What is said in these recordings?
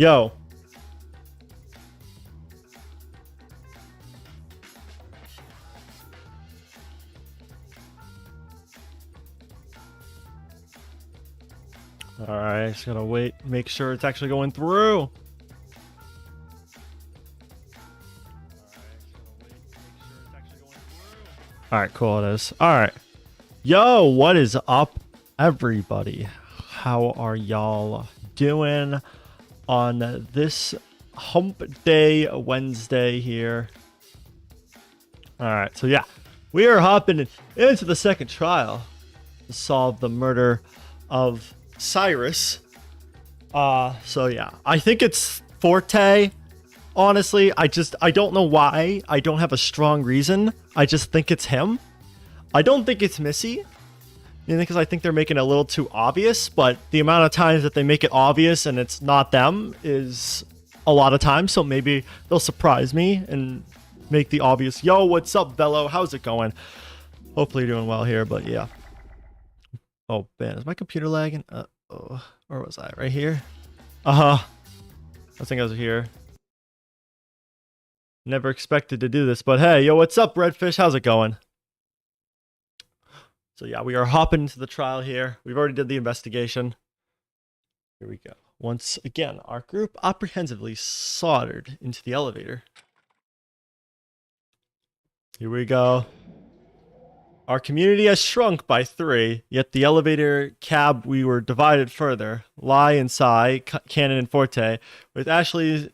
Yo. Alright, just gotta wait, make sure it's actually going through. Alright, cool, it is. Alright. Yo, what is up, everybody? How are y'all doing on this hump day Wednesday here? Alright, so yeah, we are hopping into the second trial to solve the murder of Cyrus. So yeah, I think it's Forte. Honestly, I don't know why. I don't have a strong reason. I just think it's him. I don't think it's Missy. Because I think they're making it a little too obvious, but the amount of times that they make it obvious and it's not them is a lot of times, so maybe they'll surprise me and make the obvious, yo, what's up, Bello? How's it going? Hopefully you're doing well here, but yeah. Oh, man, is my computer lagging? Oh, where was I? Right here? I think I was here. Never expected to do this, but hey, yo, what's up, Redfish? How's it going? So yeah, we are hopping into the trial here. We've already did the investigation. Here we go. Once again, our group apprehensively soldered into the elevator. Here we go. Our community has shrunk by 3, yet the elevator cab we were divided further. Lai and Sai, Cannon and Forte, with Ashley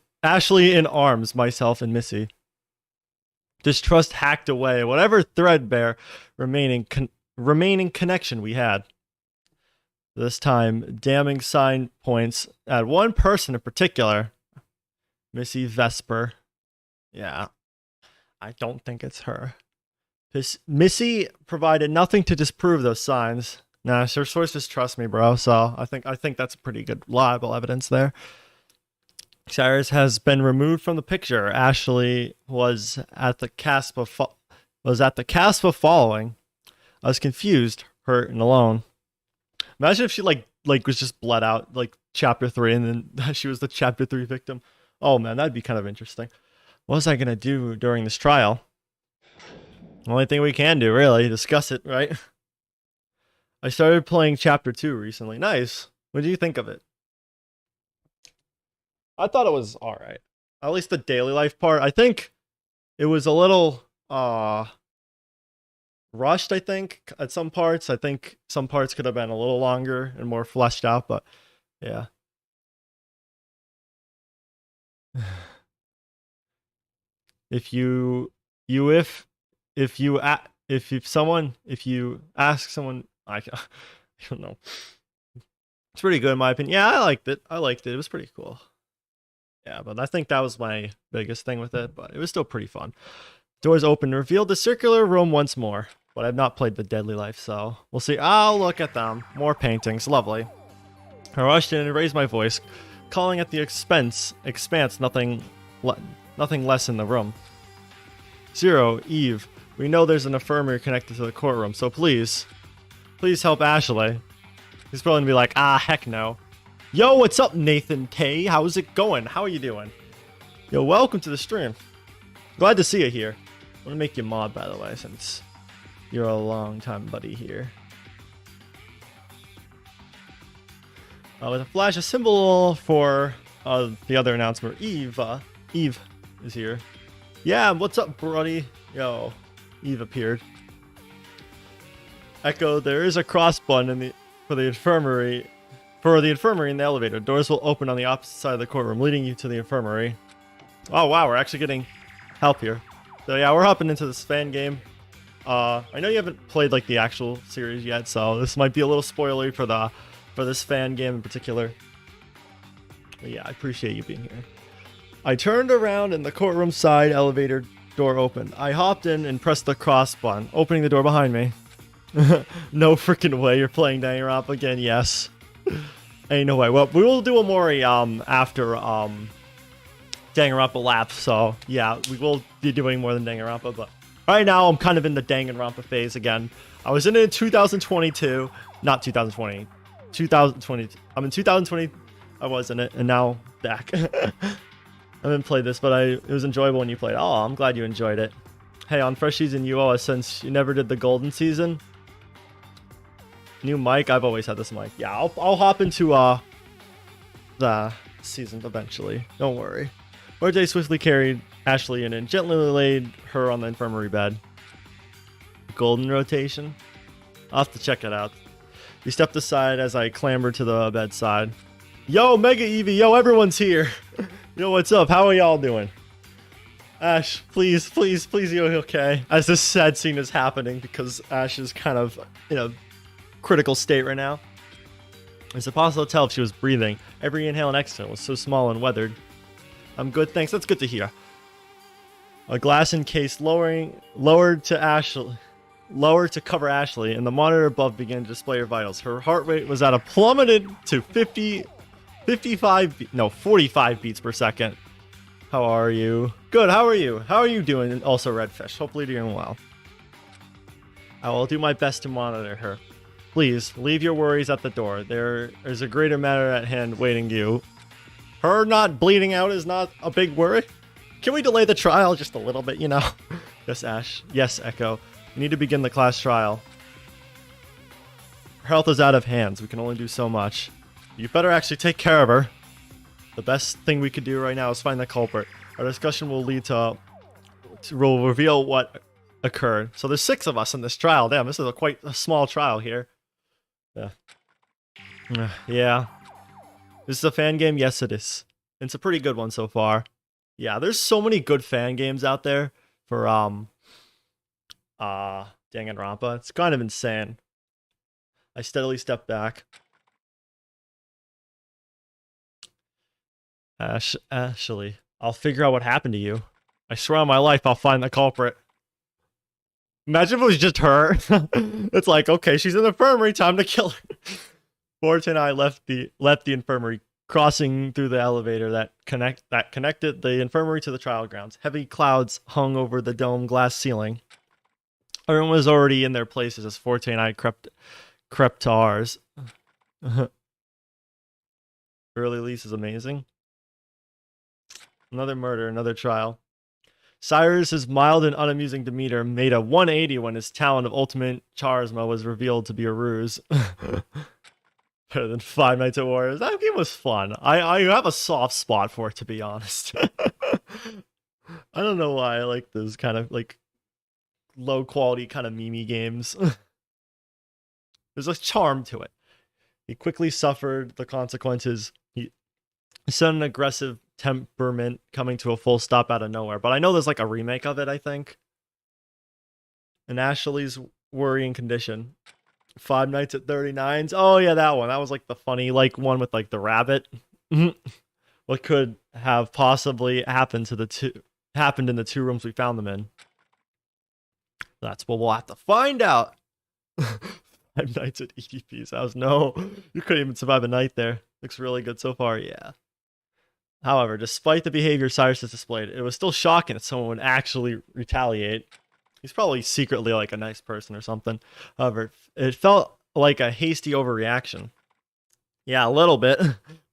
in arms, myself and Missy. Distrust hacked away whatever threadbare remaining connection we had. This time, damning sign points at one person in particular. Missy Vesper. Yeah, I don't think it's her. Missy provided nothing to disprove those signs. Nah, her sources trust me, bro. So I think that's pretty good, reliable evidence there. Cyrus has been removed from the picture. Ashley was at the cusp of following. I was confused, hurt, and alone. Imagine if she like was just bled out like chapter 3, and then she was the chapter 3 victim. Oh man, that'd be kind of interesting. What was I gonna do during this trial? Only thing we can do, really, discuss it, right? I started playing chapter 2 recently. Nice. What do you think of it? I thought it was alright. At least the daily life part. I think it was a little rushed, I think, at some parts. I think some parts could have been a little longer and more fleshed out, but yeah. If you ask someone, I don't know. It's pretty good in my opinion. Yeah, I liked it. It was pretty cool. Yeah, but I think that was my biggest thing with it, but it was still pretty fun. Doors open and revealed the circular room once more, but I've not played the Deadly Life, so we'll see. Oh, look at them. More paintings. Lovely. I rushed in and raised my voice, calling at the expanse, nothing less in the room. Zero, Eve, we know there's an infirmary connected to the courtroom, so please help Ashley. He's probably gonna be like, heck no. Yo, what's up, Nathan K? How's it going? How are you doing? Yo, welcome to the stream. Glad to see you here. I want to make you mod, by the way, since you're a long time buddy here. With a flash, a symbol for the other announcement. Eve is here. Yeah, what's up, buddy? Yo, Eve appeared. Echo, there is a cross button for the infirmary in the elevator. Doors will open on the opposite side of the courtroom, leading you to the infirmary. Oh wow, we're actually getting help here. So yeah, we're hopping into this fan game. I know you haven't played like the actual series yet, so this might be a little spoilery for this fan game in particular. But yeah, I appreciate you being here. I turned around and the courtroom side elevator door opened. I hopped in and pressed the cross button, opening the door behind me. No freaking way you're playing Danganronpa again. Yes. Ain't no way. Well, we will do a Mori after Danganronpa Lapse, so yeah, we will be doing more than Danganronpa, but right now I'm kind of in the Danganronpa phase again. I was in it in 2022, not 2020, 2020. I'm in 2020, I was in it, and now back. I didn't play this, but it was enjoyable when you played. Oh, I'm glad you enjoyed it. Hey, on Fresh Season, you owe us since you never did the Golden Season. New mic? I've always had this mic. Yeah, I'll hop into the season eventually. Don't worry. RJ swiftly carried Ashley in and gently laid her on the infirmary bed. Golden rotation? I'll have to check it out. He stepped aside as I clambered to the bedside. Yo, Mega Eevee, yo, everyone's here. Yo, what's up? How are y'all doing? Ash, please, you okay? As this sad scene is happening because Ash is kind of in a critical state right now. It's impossible to tell if she was breathing. Every inhale and exhale was so small and weathered. I'm good, thanks. That's good to hear. A glass encase lowered to cover Ashley, and the monitor above began to display her vitals. Her heart rate was at a plummeted to 45 beats per second. How are you? Good, how are you? How are you doing? And also Redfish, hopefully doing well. I will do my best to monitor her. Please, leave your worries at the door. There is a greater matter at hand waiting you. Her not bleeding out is not a big worry. Can we delay the trial just a little bit, you know? Yes, Ash. Yes, Echo. We need to begin the class trial. Her health is out of hands. We can only do so much. You better actually take care of her. The best thing we could do right now is find the culprit. Our discussion will will reveal what occurred. So there's 6 of us in this trial. Damn, this is quite a small trial here. Yeah. This is a fan game? Yes, it is. It's a pretty good one so far. Yeah, there's so many good fan games out there for Danganronpa. It's kind of insane. I steadily step back. Ashley, I'll figure out what happened to you. I swear on my life I'll find the culprit. Imagine if it was just her. It's like, okay, she's in the infirmary, time to kill her. Forte and I left the infirmary, crossing through the elevator that connected the infirmary to the trial grounds. Heavy clouds hung over the dome glass ceiling. Everyone was already in their places as Forte and I crept to ours. Early release is amazing. Another murder, another trial. Cyrus's mild and unamusing demeanor made a 180 when his talent of ultimate charisma was revealed to be a ruse. Better than Five Nights at Warriors. That game was fun. I have a soft spot for it, to be honest. I don't know why I like those kind of like low quality kind of meme games. There's a charm to it. He quickly suffered the consequences. He set an aggressive temperament coming to a full stop out of nowhere. But I know there's like a remake of it, I think. And Ashley's worrying condition. Five Nights at 39's. Oh yeah, that one. That was like the funny like one with like the rabbit. What could have possibly happened in the 2 rooms we found them in? That's what we'll have to find out. 5 Nights at EDP's house. No, you couldn't even survive a night there. Looks really good so far, yeah. However, despite the behavior Cyrus has displayed, it was still shocking that someone would actually retaliate. He's probably secretly like a nice person or something. However, it felt like a hasty overreaction. Yeah, a little bit.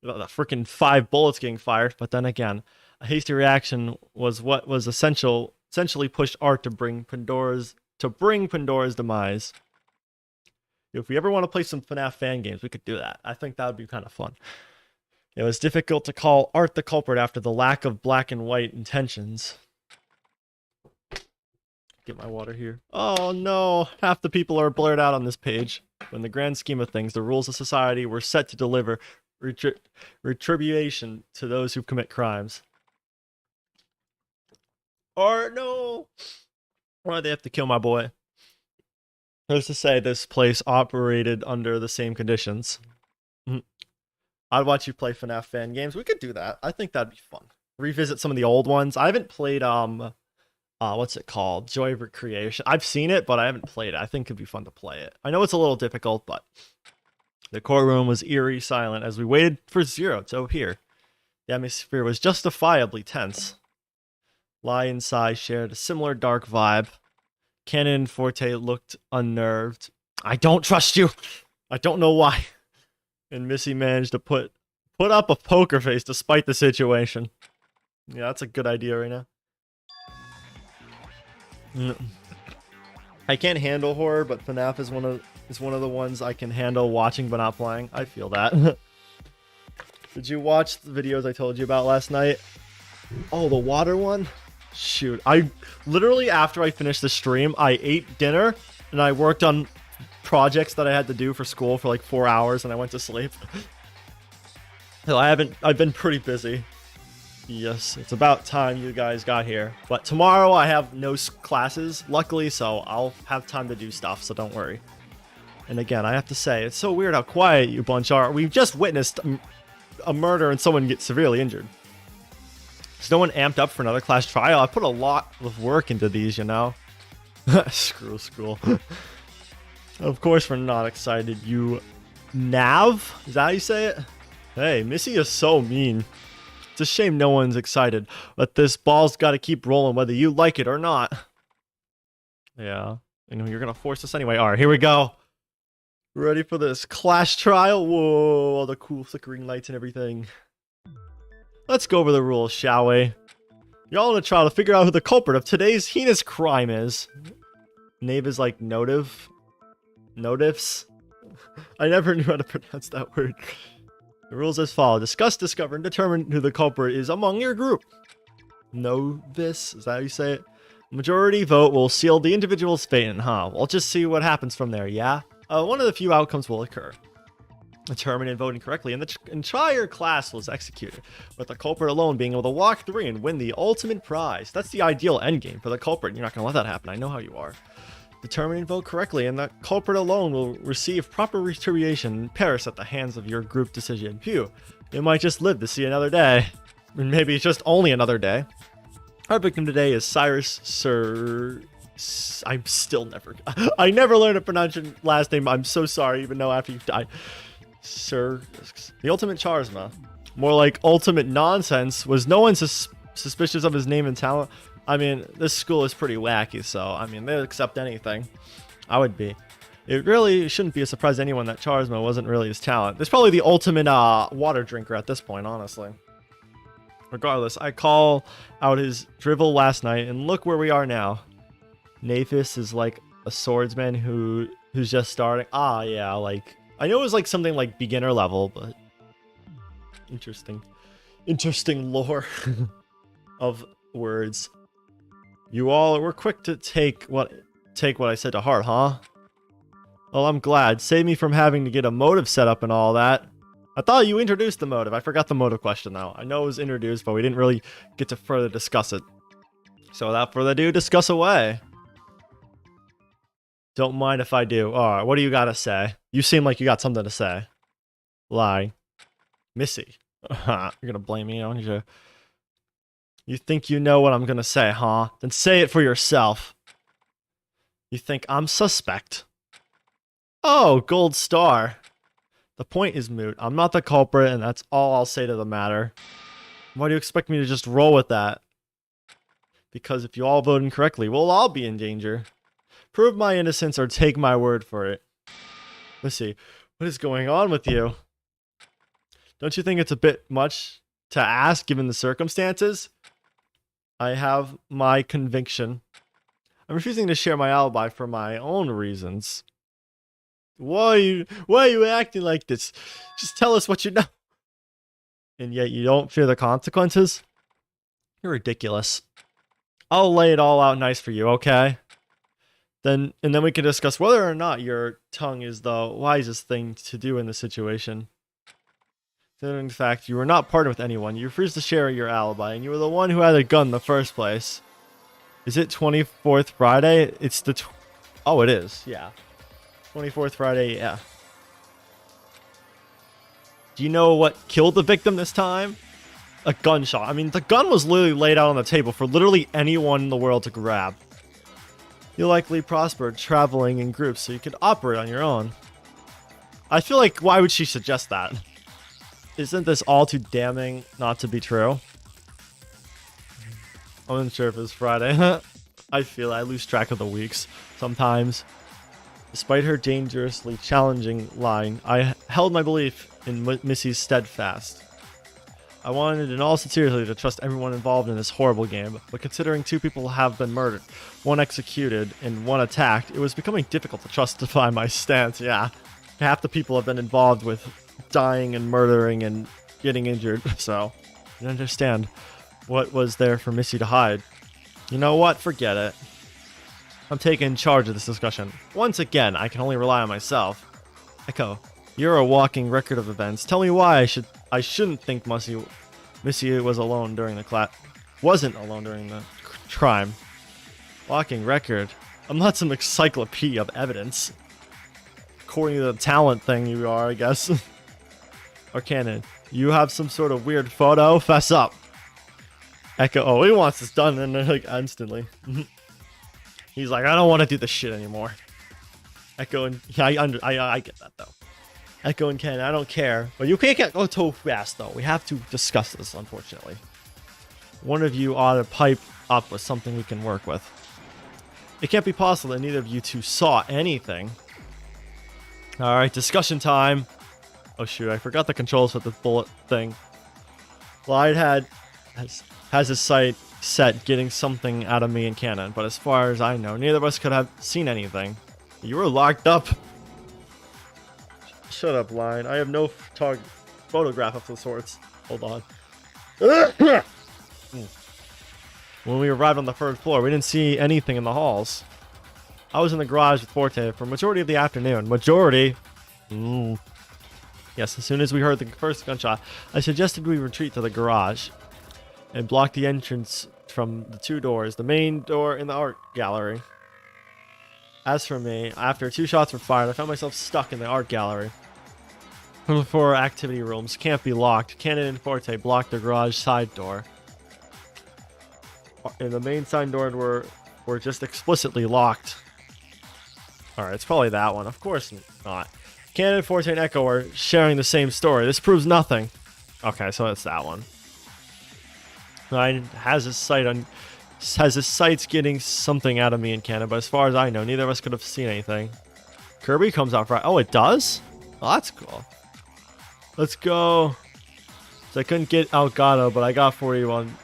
The freaking 5 bullets getting fired, but then again, a hasty reaction was what was essentially pushed Art to bring Pandora's demise. If we ever want to play some FNAF fan games, we could do that. I think that would be kind of fun. It was difficult to call Art the culprit after the lack of black and white intentions. Get my water here. Oh no, half the people are blurred out on this page. In the grand scheme of things, the rules of society were set to deliver retribution to those who commit crimes. Art, no! Why'd they have to kill my boy? Who's to say this place operated under the same conditions? I'd watch you play FNAF fan games. We could do that. I think that'd be fun. Revisit some of the old ones. I haven't played what's it called? Joy of Recreation. I've seen it, but I haven't played it. I think it'd be fun to play it. I know it's a little difficult, but the courtroom was eerie silent as we waited for Zero to appear. The atmosphere was justifiably tense. Lai and Sai shared a similar dark vibe. Canon and Forte looked unnerved. I don't trust you. I don't know why. And Missy managed to put Put up a poker face despite the situation. Yeah, that's a good idea right now. I can't handle horror, but FNAF is one of the ones I can handle watching but not playing. I feel that. Did you watch the videos I told you about last night? Oh, the water one? Shoot. I literally, after I finished the stream, I ate dinner and I worked on projects that I had to do for school for like 4 hours and I went to sleep. So I've been pretty busy. Yes, it's about time you guys got here. But tomorrow I have no classes, luckily, so I'll have time to do stuff, so don't worry. And again, I have to say, it's so weird how quiet you bunch are. We've just witnessed a murder and someone get severely injured. Is no one amped up for another class trial? I put a lot of work into these, you know? Screw school. Of course we're not excited, you Nav? Is that how you say it? Hey, Missy is so mean. It's a shame no one's excited, but this ball's got to keep rolling whether you like it or not. Yeah, you know, you're going to force us anyway. All right, here we go. Ready for this class trial? Whoa, all the cool flickering lights and everything. Let's go over the rules, shall we? You're all in a trial to figure out who the culprit of today's heinous crime is. Nave is like notive. Notifs? I never knew how to pronounce that word. The rules as follow. Discuss, discover, and determine who the culprit is among your group. Novice? Is that how you say it? Majority vote will seal the individual's fate, huh? We'll just see what happens from there, yeah? One of the few outcomes will occur. Determine and voting correctly, and the entire class was executed, with the culprit alone being able to walk through and win the ultimate prize. That's the ideal endgame for the culprit. You're not going to let that happen. I know how you are. Determine and vote correctly, and the culprit alone will receive proper retribution and perish at the hands of your group decision. Phew, they might just live to see another day. And maybe just only another day. Our victim today is Cyrus Sir... I'm still never... I never learned to pronounce your last name. I'm so sorry, even though after you've died. Sir... The ultimate charisma. More like ultimate nonsense. Was no one suspicious of his name and talent? I mean, this school is pretty wacky, so, I mean, they'll accept anything. I would be. It really shouldn't be a surprise to anyone that charisma wasn't really his talent. There's probably the ultimate water drinker at this point, honestly. Regardless, I call out his drivel last night, and look where we are now. Naphis is like a swordsman who's just starting. Ah, yeah, like... I know it was like something like beginner level, but... Interesting. Interesting lore of words. You all were quick to take what I said to heart, huh? Well, I'm glad. Save me from having to get a motive set up and all that. I thought you introduced the motive. I forgot the motive question, though. I know it was introduced, but we didn't really get to further discuss it. So without further ado, discuss away. Don't mind if I do. Alright, what do you gotta say? You seem like you got something to say. Lie. Missy. You're gonna blame me, don't you? You think you know what I'm gonna say, huh? Then say it for yourself. You think I'm suspect? Oh, gold star. The point is moot. I'm not the culprit, and that's all I'll say to the matter. Why do you expect me to just roll with that? Because if you all vote incorrectly, we'll all be in danger. Prove my innocence or take my word for it. Let's see. What is going on with you? Don't you think it's a bit much to ask given the circumstances? I have my conviction. I'm refusing to share my alibi for my own reasons. Why are you acting like this? Just tell us what you know. And yet you don't fear the consequences? You're ridiculous. I'll lay it all out nice for you, okay? And then we can discuss whether or not your tongue is the wisest thing to do in this situation. In fact, you were not partnered with anyone. You refused to share your alibi, and you were the one who had a gun in the first place. Is it 24th Friday? It's the... Oh, it is. Yeah. 24th Friday, yeah. Do you know what killed the victim this time? A gunshot. I mean, the gun was literally laid out on the table for literally anyone in the world to grab. You likely prospered traveling in groups so you could operate on your own. I feel like, why would she suggest that? Isn't this all too damning not to be true? I'm unsure if it's Friday. I feel I lose track of the weeks sometimes. Despite her dangerously challenging line, I held my belief in Missy's steadfast. I wanted in all sincerity to trust everyone involved in this horrible game, but considering 2 people have been murdered, 1 executed, and 1 attacked, it was becoming difficult to justify my stance. Yeah, half the people have been involved with dying and murdering and getting injured, so I don't understand what was there for Missy to hide. You know what? Forget it. I'm taking charge of this discussion. Once again, I can only rely on myself. Echo, you're a walking record of events. Tell me why I shouldn't think Missy was alone during the wasn't alone during the crime. Walking record. I'm not some encyclopedia of evidence. According to the talent thing you are, I guess. Or canon. You have some sort of weird photo? Fess up. Echo, oh, he wants this done and like instantly. He's like, I don't want to do this shit anymore. Echo and yeah, I get that though. Echo and Ken, I don't care, but you can't go too fast though. We have to discuss this, unfortunately. One of you ought to pipe up with something we can work with. It can't be possible that neither of you 2 saw anything. All right, discussion time. Oh shoot, I forgot the controls for the bullet thing. Light has his sight set getting something out of me and Cannon, but as far as I know, neither of us could have seen anything. You were locked up. Shut up, Lion. I have no photograph of the sorts. Hold on. When we arrived on the 3rd floor, we didn't see anything in the halls. I was in the garage with Forte for majority of the afternoon. Majority? Yes, as soon as we heard the first gunshot, I suggested we retreat to the garage and block the entrance from the 2 doors, the main door and the art gallery. As for me, after 2 shots were fired, I found myself stuck in the art gallery. The 4 activity rooms can't be locked. Cannon and Forte blocked the garage side door. And the main side door were just explicitly locked. Alright, it's probably that one. Of course not. Cannon, Forte, and Echo are sharing the same story. This proves nothing. Okay, so it's that one. Ryan has his sights getting something out of me and Cannon, but as far as I know, neither of us could have seen anything. Kirby comes out right. Oh, it does? Oh, that's cool. Let's go. So I couldn't get Elgato, but I got 41.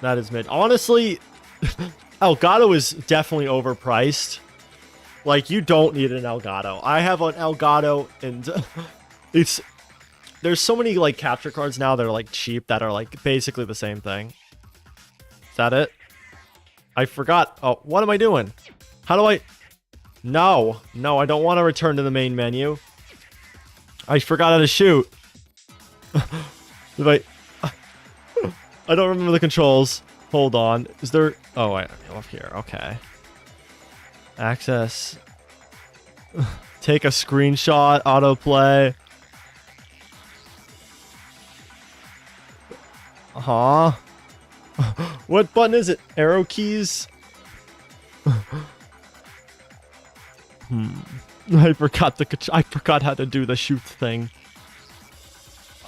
That is mid. Honestly, Elgato is definitely overpriced. Like, you don't need an Elgato. I have an Elgato, and there's so many like capture cards now that are like cheap that are like basically the same thing. Is that it? I forgot. Oh, what am I doing? How do I? No, I don't want to return to the main menu. I forgot how to shoot. I don't remember the controls. Hold on. Is there? Oh, wait. Up here. Okay. Access. Take a screenshot. Autoplay. What button is it? Arrow keys? I forgot how to do the shoot thing.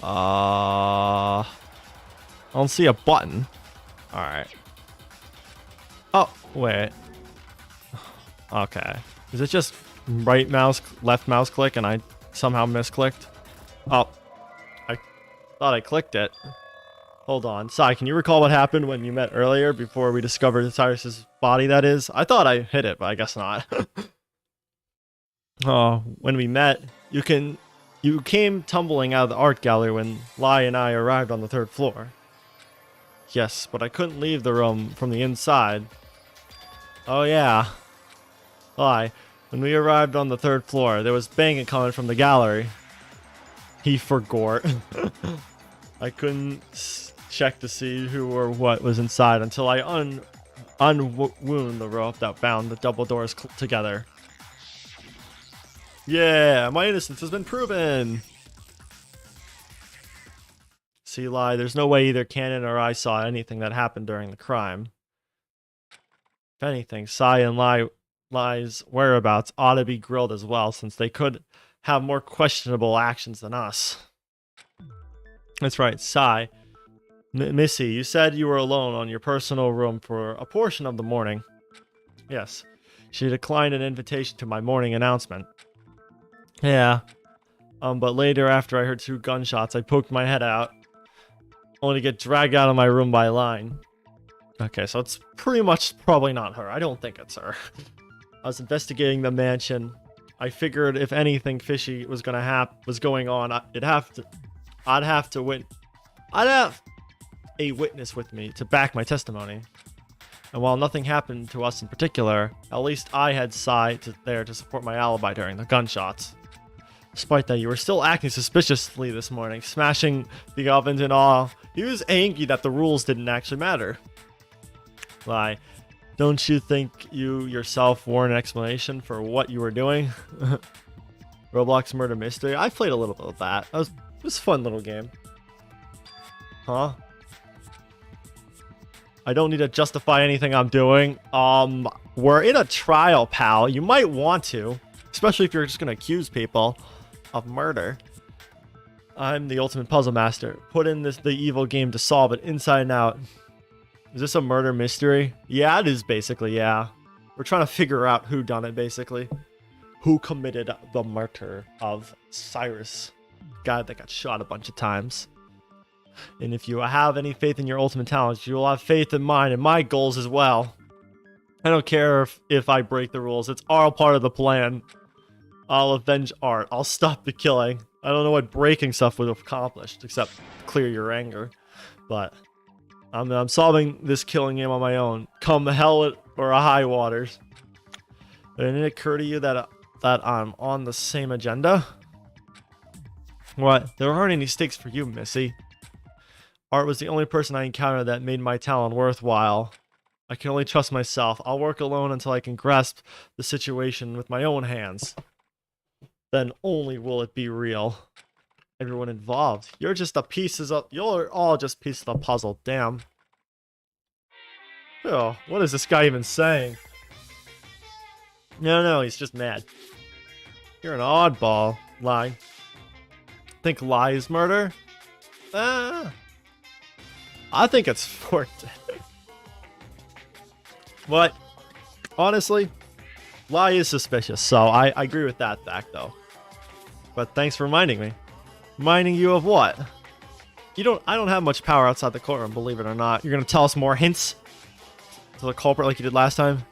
I don't see a button. Alright. Oh, wait. Okay. Is it just right mouse, left mouse click and I somehow misclicked? Oh. I thought I clicked it. Hold on. Sai, can you recall what happened when you met earlier before we discovered Cyrus's body, that is? I thought I hit it, but I guess not. Oh, when we met, you came tumbling out of the art gallery when Lai and I arrived on the 3rd floor. Yes, but I couldn't leave the room from the inside. Oh yeah. Lai, when we arrived on the 3rd floor, there was banging coming from the gallery. He forgot. I couldn't check to see who or what was inside until I unwound the rope that bound the double doors together. Yeah, my innocence has been proven. See, Lai, there's no way either Cannon or I saw anything that happened during the crime. If anything, Sai and Lai's whereabouts ought to be grilled as well, since they could have more questionable actions than us. That's right, Sai. Missy, you said you were alone on your personal room for a portion of the morning. Yes. She declined an invitation to my morning announcement. Yeah. But later, after I heard 2 gunshots, I poked my head out, only to get dragged out of my room by Line. Okay, so it's pretty much probably not her. I don't think it's her. I was investigating the mansion. I figured if anything fishy was going on, I'd have a witness with me to back my testimony. And while nothing happened to us in particular, at least I had Sai there to support my alibi during the gunshots. Despite that, you were still acting suspiciously this morning, smashing the ovens and all. He was angry that the rules didn't actually matter. Lie. Don't you think you yourself warrant an explanation for what you were doing? Roblox Murder Mystery? I played a little bit of that. It was a fun little game. Huh? I don't need to justify anything I'm doing. We're in a trial, pal. You might want to. Especially if you're just gonna accuse people of murder. I'm the ultimate puzzle master. Put in the evil game to solve it inside and out. Is this a murder mystery? Yeah, it is basically, yeah. We're trying to figure out who done it, basically. Who committed the murder of Cyrus? Guy that got shot a bunch of times. And if you have any faith in your ultimate talents, you will have faith in mine and my goals as well. I don't care if I break the rules. It's all part of the plan. I'll avenge Art. I'll stop the killing. I don't know what breaking stuff would have accomplished, except clear your anger. But I'm solving this killing game on my own. Come hell or high waters. Didn't it occur to you that I'm on the same agenda? What? There aren't any stakes for you, Missy. Art was the only person I encountered that made my talent worthwhile. I can only trust myself. I'll work alone until I can grasp the situation with my own hands. Then only will it be real. Everyone involved. You're all just pieces of the puzzle. Damn. Oh, what is this guy even saying? No, he's just mad. You're an oddball. Lie. Think Lie is murder? I think it's Forte. But honestly, Lie is suspicious, so I agree with that fact, though. But thanks for reminding me. Reminding you of what? I don't have much power outside the courtroom, believe it or not. You're gonna tell us more hints to the culprit like you did last time?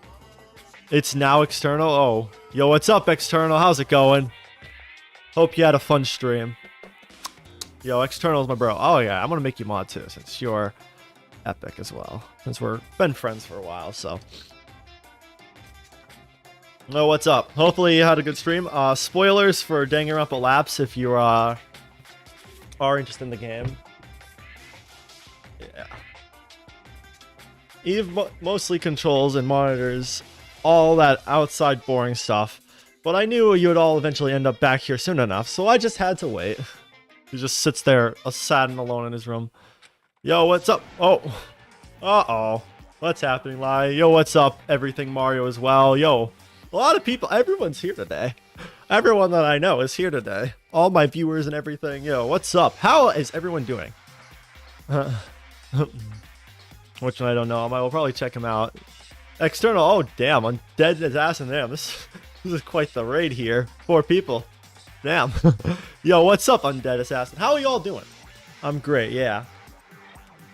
It's now External? Oh. Yo, what's up, External? How's it going? Hope you had a fun stream. Yo, External is my bro. Oh yeah, I'm gonna make you mod too, since you're epic as well. Since we've been friends for a while, so. Oh, what's up? Hopefully you had a good stream. Spoilers for Danganronpa Lapse if you are interested in the game. Yeah. Eve mostly controls and monitors all that outside boring stuff, but I knew you would all eventually end up back here soon enough, so I just had to wait. He just sits there, sad and alone in his room. Yo, what's up? Oh. Uh-oh. What's happening, Lie? Yo, what's up? Everything Mario as well. Yo. A lot of people, everyone's here today. Everyone that I know is here today. All my viewers and everything. Yo, what's up? How is everyone doing? Which one I don't know. I will probably check him out. External, oh damn, Undead Assassin. Damn, this is quite the raid here. 4 people. Damn. Yo, what's up, Undead Assassin? How are you all doing? I'm great, yeah.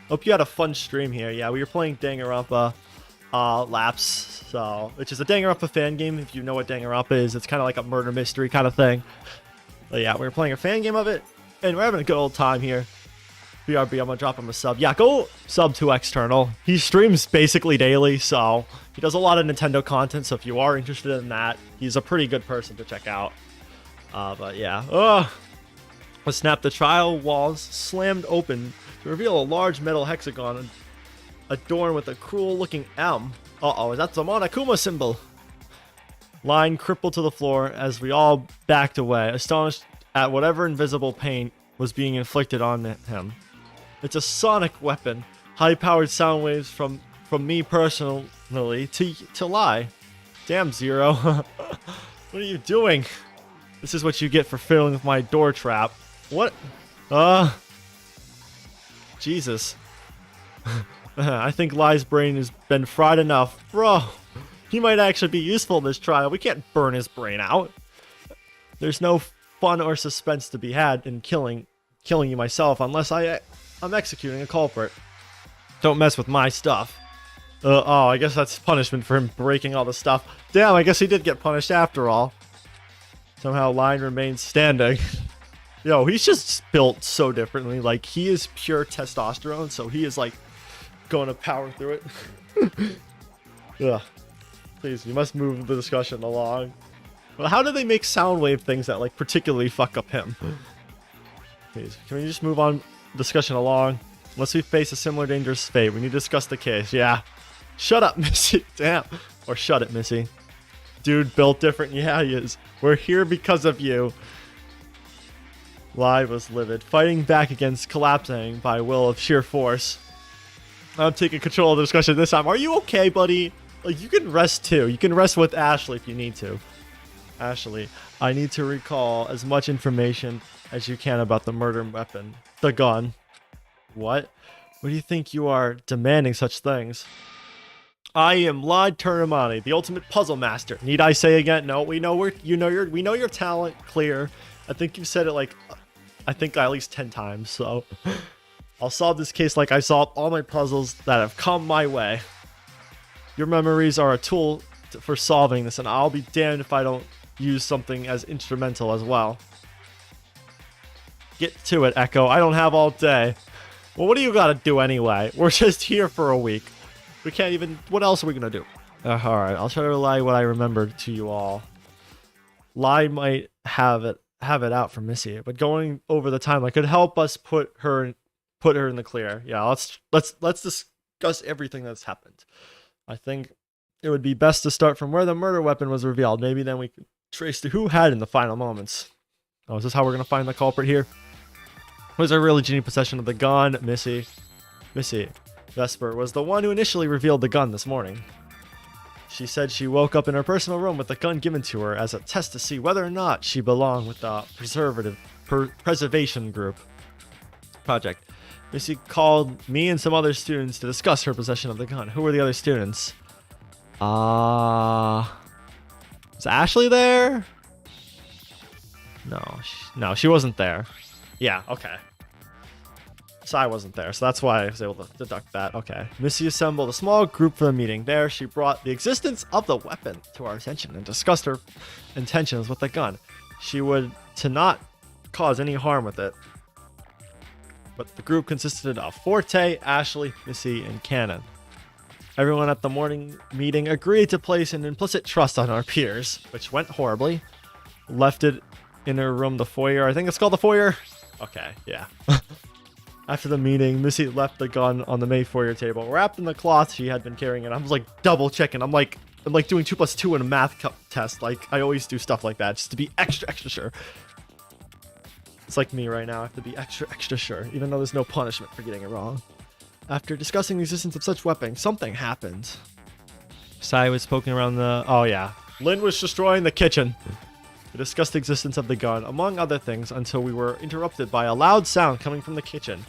Hope you had a fun stream here. Yeah, we were playing Danganronpa Lapse, which is a Danganronpa fan game. If you know what Danganronpa is, it's kind of like a murder mystery kind of thing. But yeah, we were playing a fan game of it, and we're having a good old time here. BRB, I'm gonna drop him a sub. Yeah, go sub to External. He streams basically daily, so he does a lot of Nintendo content, so if you are interested in that, he's a pretty good person to check out. But yeah. Let's snap. The trial walls slammed open to reveal a large metal hexagon adorned with a cruel-looking M. Uh-oh, is that the Monokuma symbol? Line crippled to the floor as we all backed away, astonished at whatever invisible pain was being inflicted on him. It's a sonic weapon. High-powered sound waves from me personally to Lie. Damn, Zero. What are you doing? This is what you get for fiddling with my door trap. What? Jesus. I think Lie's brain has been fried enough. Bro, He might actually be useful in this trial. We can't burn his brain out. There's no fun or suspense to be had in killing you myself unless I'm executing a culprit. Don't mess with my stuff. Oh, I guess that's punishment for him breaking all the stuff. Damn, I guess he did get punished after all. Somehow Line remains standing. Yo, he's just built so differently. Like, he is pure testosterone, so he is, like, going to power through it. Ugh. Please, you must move the discussion along. Well, how do they make Soundwave things that, like, particularly fuck up him? Please, can we just move on discussion along? Unless we face a similar dangerous fate, we need to discuss the case. Yeah. Shut up, Missy. Damn. Or shut it, Missy. Dude, built different. Yeah, he is. We're here because of you. Lai was livid, fighting back against collapsing by will of sheer force. I'm taking control of the discussion this time. Are you okay, buddy? Like, you can rest too. You can rest with Ashley if you need to. Ashley, I need to recall as much information as you can about the murder weapon. The gun. What? What do you think you are demanding such things? I am Lod Turnamani, the ultimate puzzle master. Need I say again? No, we know your talent. Clear. I think you've said it like, I think at least 10 times. So I'll solve this case like I solved all my puzzles that have come my way. Your memories are a tool for solving this, and I'll be damned if I don't use something as instrumental as well. Get to it, Echo. I don't have all day. Well, what do you gotta do anyway? We're just here for a week. We can't even... What else are we gonna do? Alright, I'll try to relay what I remember to you all. Lai might have it out for Missy, but going over the timeline could help us put her in the clear. Yeah, let's discuss everything that's happened. I think it would be best to start from where the murder weapon was revealed. Maybe then we could trace to who had in the final moments. Oh, is this how we're gonna find the culprit here? Was originally in possession of the gun? Missy. Vesper was the one who initially revealed the gun this morning. She said she woke up in her personal room with the gun given to her as a test to see whether or not she belonged with the preservation group project. Missy called me and some other students to discuss her possession of the gun. Who were the other students? Was Ashley there? No, she wasn't there. Yeah, okay. Sai wasn't there, so that's why I was able to deduct that. Okay. Missy assembled a small group for the meeting. There, she brought the existence of the weapon to our attention and discussed her intentions with the gun. She would to not cause any harm with it. But the group consisted of Forte, Ashley, Missy, and Cannon. Everyone at the morning meeting agreed to place an implicit trust on our peers, which went horribly. Left it in her room, the foyer. I think it's called the foyer. Okay, yeah. After the meeting, Missy left the gun on the main foyer table, wrapped in the cloth she had been carrying, and I was like double checking. I'm like doing 2 + 2 in a math test. Like, I always do stuff like that just to be extra sure. It's like me right now. I have to be extra sure, even though there's no punishment for getting it wrong. After discussing the existence of such weapons, something happened. Sai was poking around the... Oh, yeah. Lynn was destroying the kitchen. We discussed the existence of the gun, among other things, until we were interrupted by a loud sound coming from the kitchen.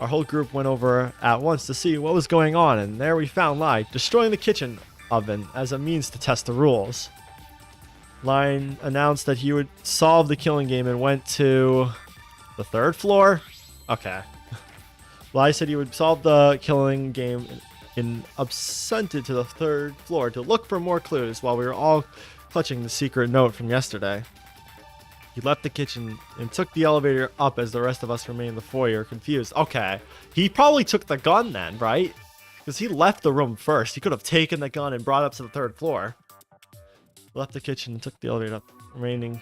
Our whole group went over at once to see what was going on, and there we found Lai destroying the kitchen oven as a means to test the rules. Line announced that he would solve the killing game and went to the 3rd floor. Okay. Lai said he would solve the killing game and ascended to the 3rd floor to look for more clues while we were all clutching the secret note from yesterday. He left the kitchen and took the elevator up as the rest of us remained in the foyer, confused. Okay. He probably took the gun then, right? Because he left the room first. He could have taken the gun and brought it up to the 3rd floor. Left the kitchen and took the elevator up, and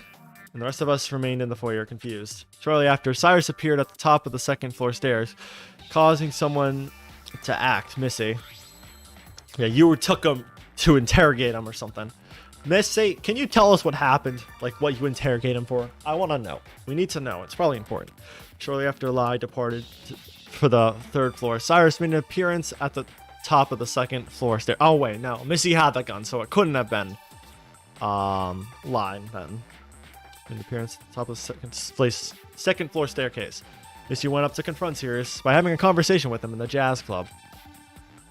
the rest of us remained in the foyer, confused. Shortly after, Cyrus appeared at the top of the 2nd floor stairs, causing someone to act. Missy. Yeah, you took him to interrogate him or something. Missy, can you tell us what happened? Like, what you interrogate him for? I want to know. We need to know. It's probably important. Shortly after Lai departed for the 3rd floor, Cyrus made an appearance at the top of the 2nd floor stair. Oh, wait, no. Missy had the gun, so it couldn't have been Lai then. An appearance at the top of the 2nd floor staircase. Missy went up to confront Sirius by having a conversation with him in the jazz club.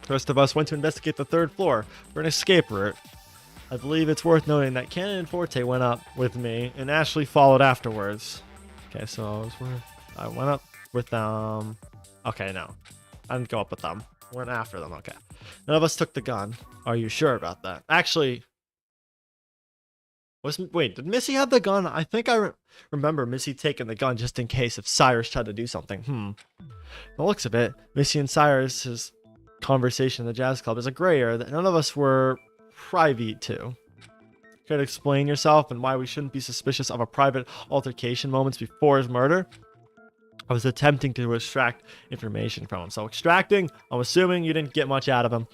The rest of us went to investigate the third floor for an escape route. I believe it's worth noting that Cannon and Forte went up with me, and Ashley followed afterwards. Okay, so I went up with them. Okay, no. I didn't go up with them. Went after them, okay. None of us took the gun. Are you sure about that? Actually, wait, did Missy have the gun? I think I remember Missy taking the gun just in case if Cyrus tried to do something. The looks of it, Missy and Cyrus's conversation in the jazz club is a gray area that none of us were privy to. Could explain yourself and why we shouldn't be suspicious of a private altercation moments before his murder? I was attempting to extract information from him. So extracting, I'm assuming you didn't get much out of him.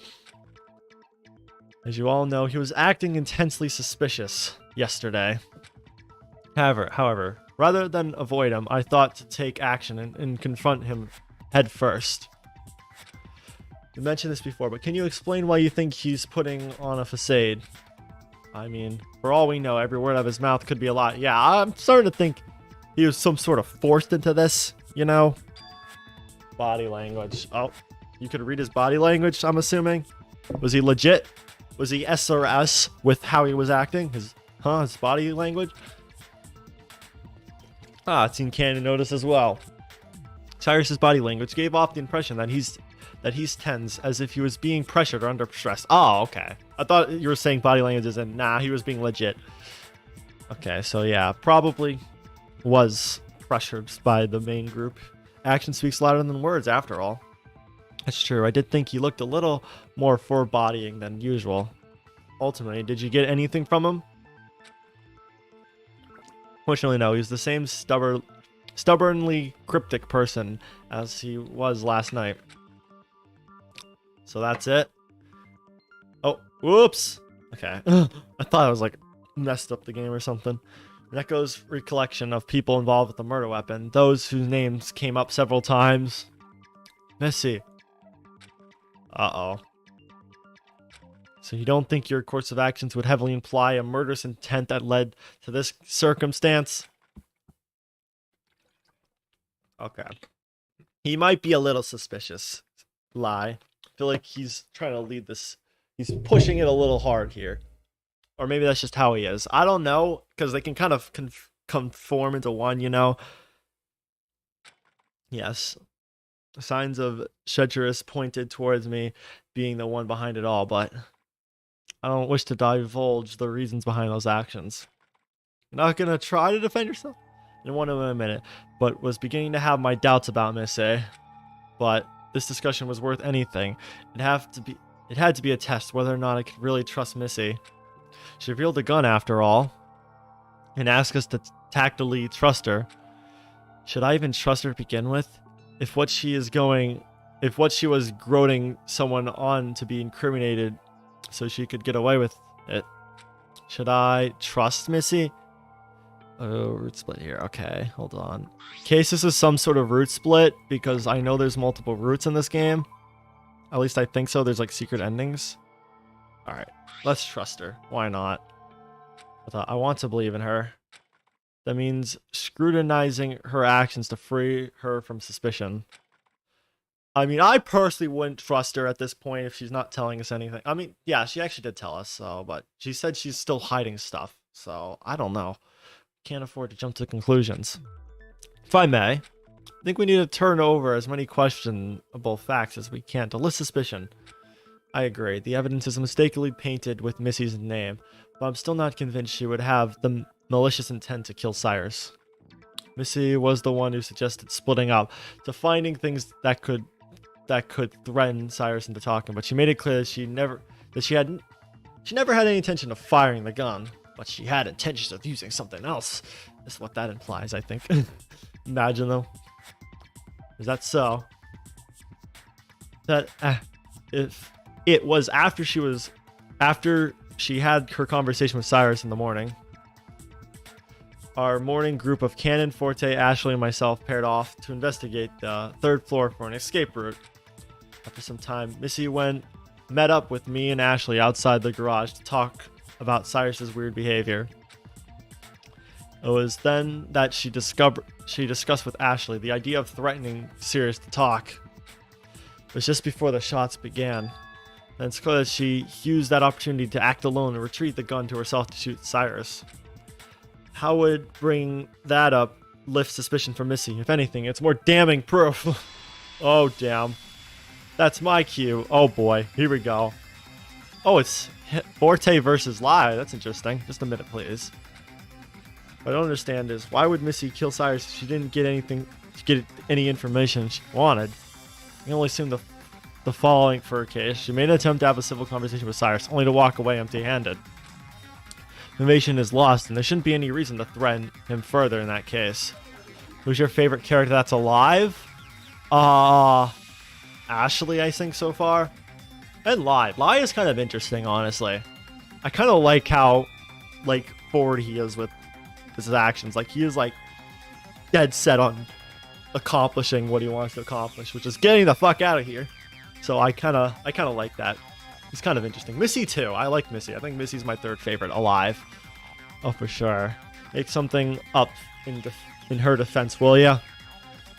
As you all know, he was acting intensely suspicious yesterday. However, rather than avoid him, I thought to take action and confront him head first. You mentioned this before, but can you explain why you think he's putting on a facade? I mean, for all we know, every word out of his mouth could be a lie. Yeah, I'm starting to think he was some sort of forced into this, you know? Body language. Oh, you could read his body language, I'm assuming? Was he legit? Was he SRS with how he was acting? His body language? It's seen Cannon notice as well. Cyrus's body language gave off the impression that he's tense, as if he was being pressured or under stress. Oh, okay. I thought you were saying body language as in, nah, he was being legit. Okay, so yeah, probably was pressured by the main group. Action speaks louder than words, after all. That's true. I did think he looked a little more foreboding than usual. Ultimately, did you get anything from him? Fortunately, no. He was the same stubbornly cryptic person as he was last night. So that's it. Oh, whoops. Okay. I thought I was like messed up the game or something. Neko's recollection of people involved with the murder weapon, those whose names came up several times. Missy. Uh-oh. So you don't think your course of actions would heavily imply a murderous intent that led to this circumstance? Okay. He might be a little suspicious. Lie. I feel like he's trying to lead this. He's pushing it a little hard here. Or maybe that's just how he is. I don't know, because they can kind of conform into one, you know? Yes. Signs of treacherous pointed towards me being the one behind it all, but I don't wish to divulge the reasons behind those actions. You're not going to try to defend yourself? In one minute, but was beginning to have my doubts about Missy. But this discussion was worth anything. It had to be a test whether or not I could really trust Missy. She revealed the gun after all, and asked us to tactily trust her. Should I even trust her to begin with? If what she was groaning someone on to be incriminated so she could get away with it. Should I trust Missy? Oh, root split here. Okay, hold on. In case this is some sort of root split, because I know there's multiple roots in this game. At least I think so. There's like secret endings. Alright, let's trust her. Why not? I want to believe in her. That means scrutinizing her actions to free her from suspicion. I mean, I personally wouldn't trust her at this point if she's not telling us anything. I mean, yeah, she actually did tell us, so, but she said she's still hiding stuff. So, I don't know. Can't afford to jump to conclusions. If I may, I think we need to turn over as many questionable facts as we can to elicit suspicion. I agree. The evidence is mistakenly painted with Missy's name, but I'm still not convinced she would have the malicious intent to kill Cyrus. Missy was the one who suggested splitting up, to finding things that could threaten Cyrus into talking, but she made it clear that she never had any intention of firing the gun, but she had intentions of using something else. That's what that implies, I think. Imagine though. Is that so? That if it was after she had her conversation with Cyrus in the morning. Our morning group of Cannon, Forte, Ashley, and myself paired off to investigate the third floor for an escape route. After some time, Missy met up with me and Ashley outside the garage to talk about Cyrus's weird behavior. It was then that she discussed with Ashley the idea of threatening Cyrus to talk. It was just before the shots began. And it's clear that she used that opportunity to act alone and retrieve the gun to herself to shoot Cyrus. How would bring that up lift suspicion from Missy? If anything, it's more damning proof. Oh, damn. That's my cue. Oh, boy. Here we go. Oh, it's Forte versus Lai. That's interesting. Just a minute, please. What I don't understand is, why would Missy kill Cyrus if she didn't get any information she wanted? I can only assume the following for her case. She made an attempt to have a civil conversation with Cyrus, only to walk away empty-handed. Information is lost, and there shouldn't be any reason to threaten him further in that case. Who's your favorite character that's alive? Ashley, I think, so far. And Lai. Lai is kind of interesting, honestly. I kind of like how, like, forward he is with his actions. Like, he is, like, dead set on accomplishing what he wants to accomplish, which is getting the fuck out of here. So I kind of like that. He's kind of interesting. Missy too. I like Missy. I think Missy's my third favorite alive. Oh, for sure. Make something up in her defense, will ya?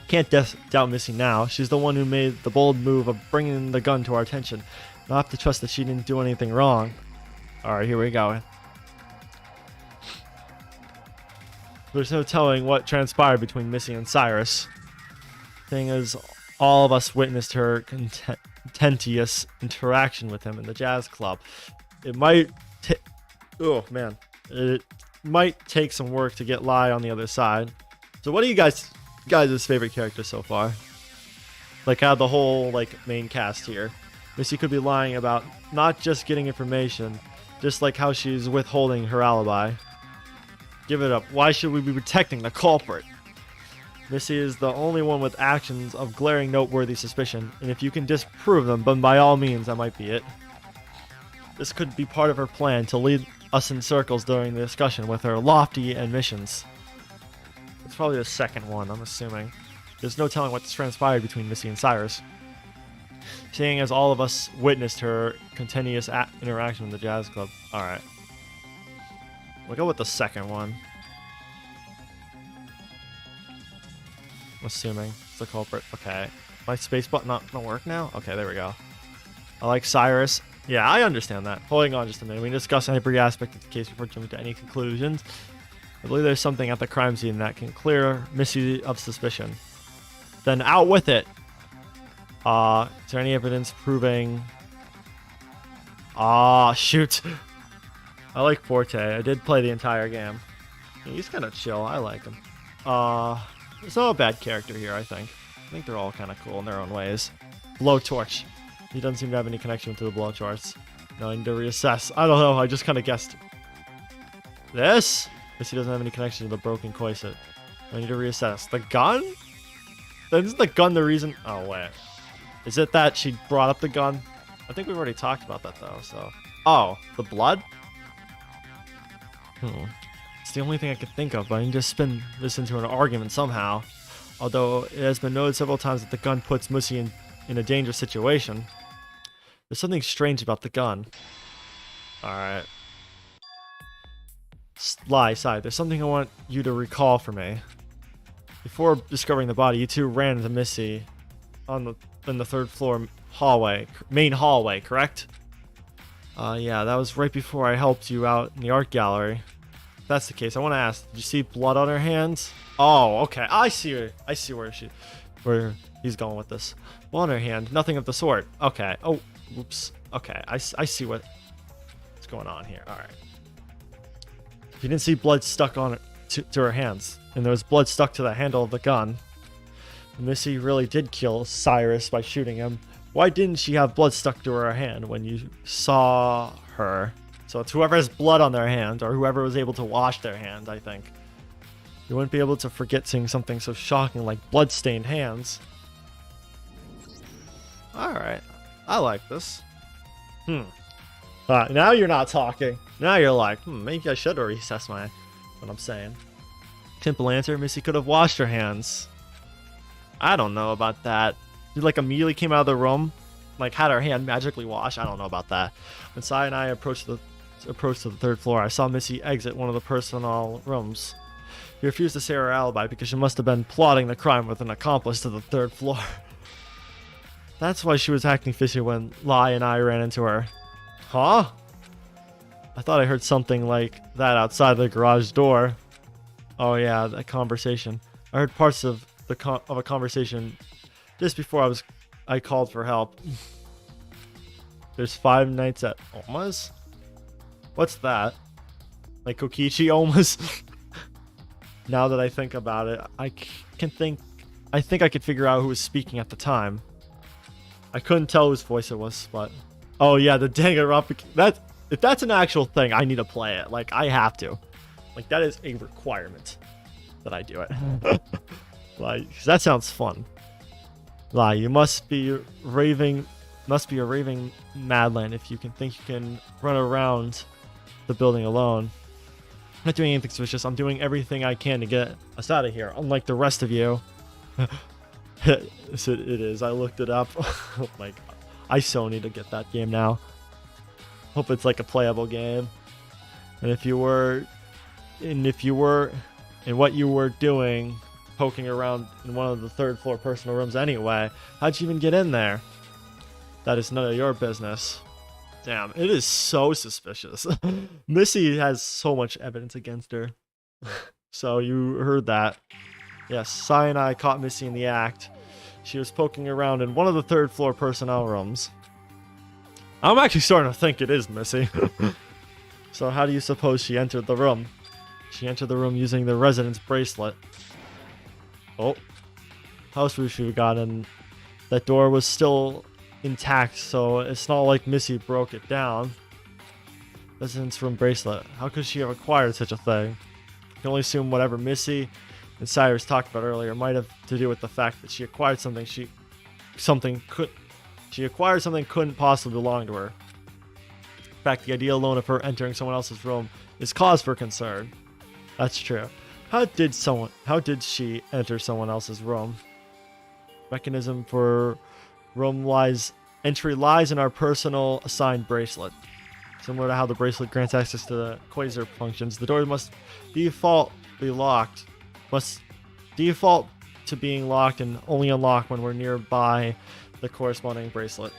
Can't doubt Missy now. She's the one who made the bold move of bringing the gun to our attention. I'll have to trust that she didn't do anything wrong. All right, here we go. There's no telling what transpired between Missy and Cyrus. Thing is, all of us witnessed her contentious interaction with him in the jazz club. It might take some work to get Lai on the other side. So what are you guys' favorite characters so far? Like, out of the whole, like, main cast here. Missy could be lying about not just getting information, just like how she's withholding her alibi. Give it up. Why should we be protecting the culprit? Missy is the only one with actions of glaring noteworthy suspicion, and if you can disprove them, then by all means, that might be it. This could be part of her plan to lead us in circles during the discussion with her lofty ambitions. It's probably the second one, I'm assuming. There's no telling what transpired between Missy and Cyrus. Seeing as all of us witnessed her continuous interaction in the jazz club. Alright. We'll go with the second one. I'm assuming it's the culprit. Okay. My space button not gonna work now? Okay, there we go. I like Cyrus. Yeah, I understand that. Holding on just a minute. We can discuss every aspect of the case before jumping to any conclusions. I believe there's something at the crime scene that can clear Missy of suspicion. Then out with it! Is there any evidence proving... shoot! I like Forte. I did play the entire game. He's kind of chill. I like him. There's not a bad character here, I think. I think they're all kind of cool in their own ways. Blowtorch. He doesn't seem to have any connection to the blowtorch. No, I need to reassess. I don't know. I just kind of guessed. This? Guess he doesn't have any connection to the broken Koiset. I need to reassess. The gun? Isn't the gun the reason? Oh, wait. Is it that she brought up the gun? I think we've already talked about that, though, so... Oh, the blood? It's the only thing I could think of, but I need to spin this into an argument somehow. Although it has been noted several times that the gun puts Missy in a dangerous situation. There's something strange about the gun. Alright. Lie, side. There's something I want you to recall for me. Before discovering the body, you two ran into Missy in the third floor main hallway, correct? Yeah, that was right before I helped you out in the art gallery. If that's the case, I want to ask, did you see blood on her hands? Oh, okay. I see where he's going with this. Blood on her hand, nothing of the sort. Okay. Oh, whoops. Okay, I see what's going on here. All right. If you didn't see blood stuck on to her hands, and there was blood stuck to the handle of the gun, Missy really did kill Cyrus by shooting him. Why didn't she have blood stuck to her hand when you saw her? So it's whoever has blood on their hand, or whoever was able to wash their hand, I think. You wouldn't be able to forget seeing something so shocking like blood-stained hands. Alright. I like this. Now you're not talking. Now you're like, maybe I should reassess what I'm saying. Simple answer, Missy could have washed her hands. I don't know about that. She like immediately came out of the room, like had her hand magically washed. I don't know about that. When Sai and I approached to the third floor, I saw Missy exit one of the personal rooms. She refused to say her alibi because she must have been plotting the crime with an accomplice to the third floor. That's why she was acting fishy when Lai and I ran into her. Huh? I thought I heard something like that outside the garage door. Oh yeah, that conversation. I heard parts of a conversation just before I called for help. There's 5 nights at Oma's? What's that? Like Kokichi Oma's? Now that I think about it, I think I could figure out who was speaking at the time. I couldn't tell whose voice it was, but oh yeah, the Danganronpa. If that's an actual thing, I need to play it. Like I have to. Like that is a requirement that I do it. Like 'cause that sounds fun. Like you must be a raving madman if you can think you can run around the building alone. I'm not doing anything suspicious. I'm doing everything I can to get us out of here. Unlike the rest of you. Yes, it is. I looked it up. Oh my god. I so need to get that game now. Hope it's like a playable game. And what you were doing, poking around in one of the 3rd floor personal rooms anyway, how'd you even get in there? That is none of your business. Damn, it is so suspicious. Missy has so much evidence against her. So you heard that. Yes, Sai and I caught Missy in the act. She was poking around in one of the 3rd floor personnel rooms. I'm actually starting to think it is Missy. So how do you suppose she entered the room? She entered the room using the residence bracelet. Oh. How else would she have gotten? That door was still intact, so it's not like Missy broke it down. Residence room bracelet. How could she have acquired such a thing? I can only assume whatever Missy and Cyrus talked about earlier might have to do with the fact that she acquired something couldn't possibly belong to her. In fact, the idea alone of her entering someone else's room is cause for concern. That's true. How did she enter someone else's room? Mechanism for entry lies in our personal assigned bracelet. Similar to how the bracelet grants access to the quasar functions, the door must default to being locked and only unlock when we're nearby the corresponding bracelet.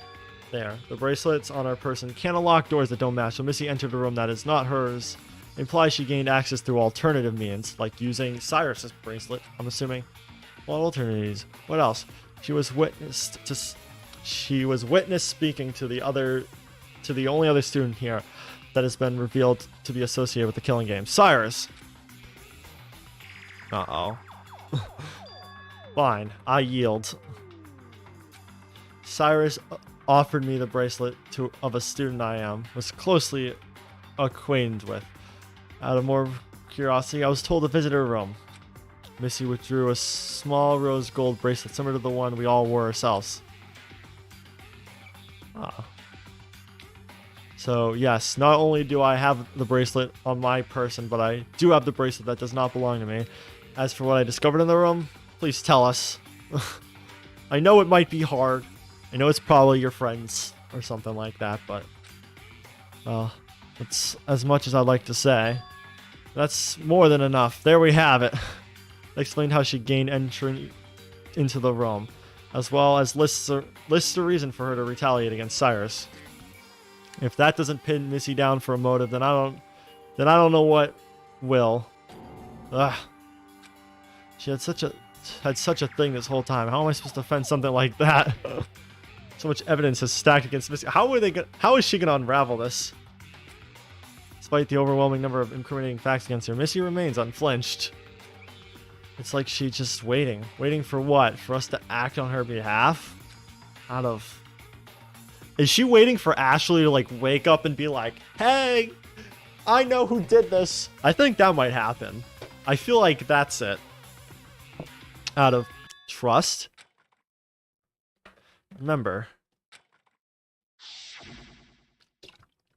There. The bracelets on our person can't unlock doors that don't match, so Missy entered a room that is not hers. It implies she gained access through alternative means, like using Cyrus's bracelet, I'm assuming. What alternatives? What else? She was witnessed speaking to the only other student here that has been revealed to be associated with the killing game. Cyrus! Uh-oh. Fine, I yield. Cyrus offered me the bracelet of a student was closely acquainted with. Out of more curiosity, I was told to visit her room. Missy withdrew a small rose gold bracelet similar to the one we all wore ourselves. Ah. So yes, not only do I have the bracelet on my person, but I do have the bracelet that does not belong to me. As for what I discovered in the room, please tell us. I know it might be hard. I know it's probably your friends or something like that, but it's as much as I'd like to say. That's more than enough. There we have it. I explained how she gained entry into the room, as well as lists a reason for her to retaliate against Cyrus. If that doesn't pin Missy down for a motive, then I don't know what will. Ugh. She had such a thing this whole time. How am I supposed to defend something like that? So much evidence is stacked against Missy. How is she gonna unravel this? Despite the overwhelming number of incriminating facts against her, Missy remains unflinched. It's like she's just waiting. Waiting for what? For us to act on her behalf? Is she waiting for Ashley to like wake up and be like, hey, I know who did this? I think that might happen. I feel like that's it. Out of trust. Remember,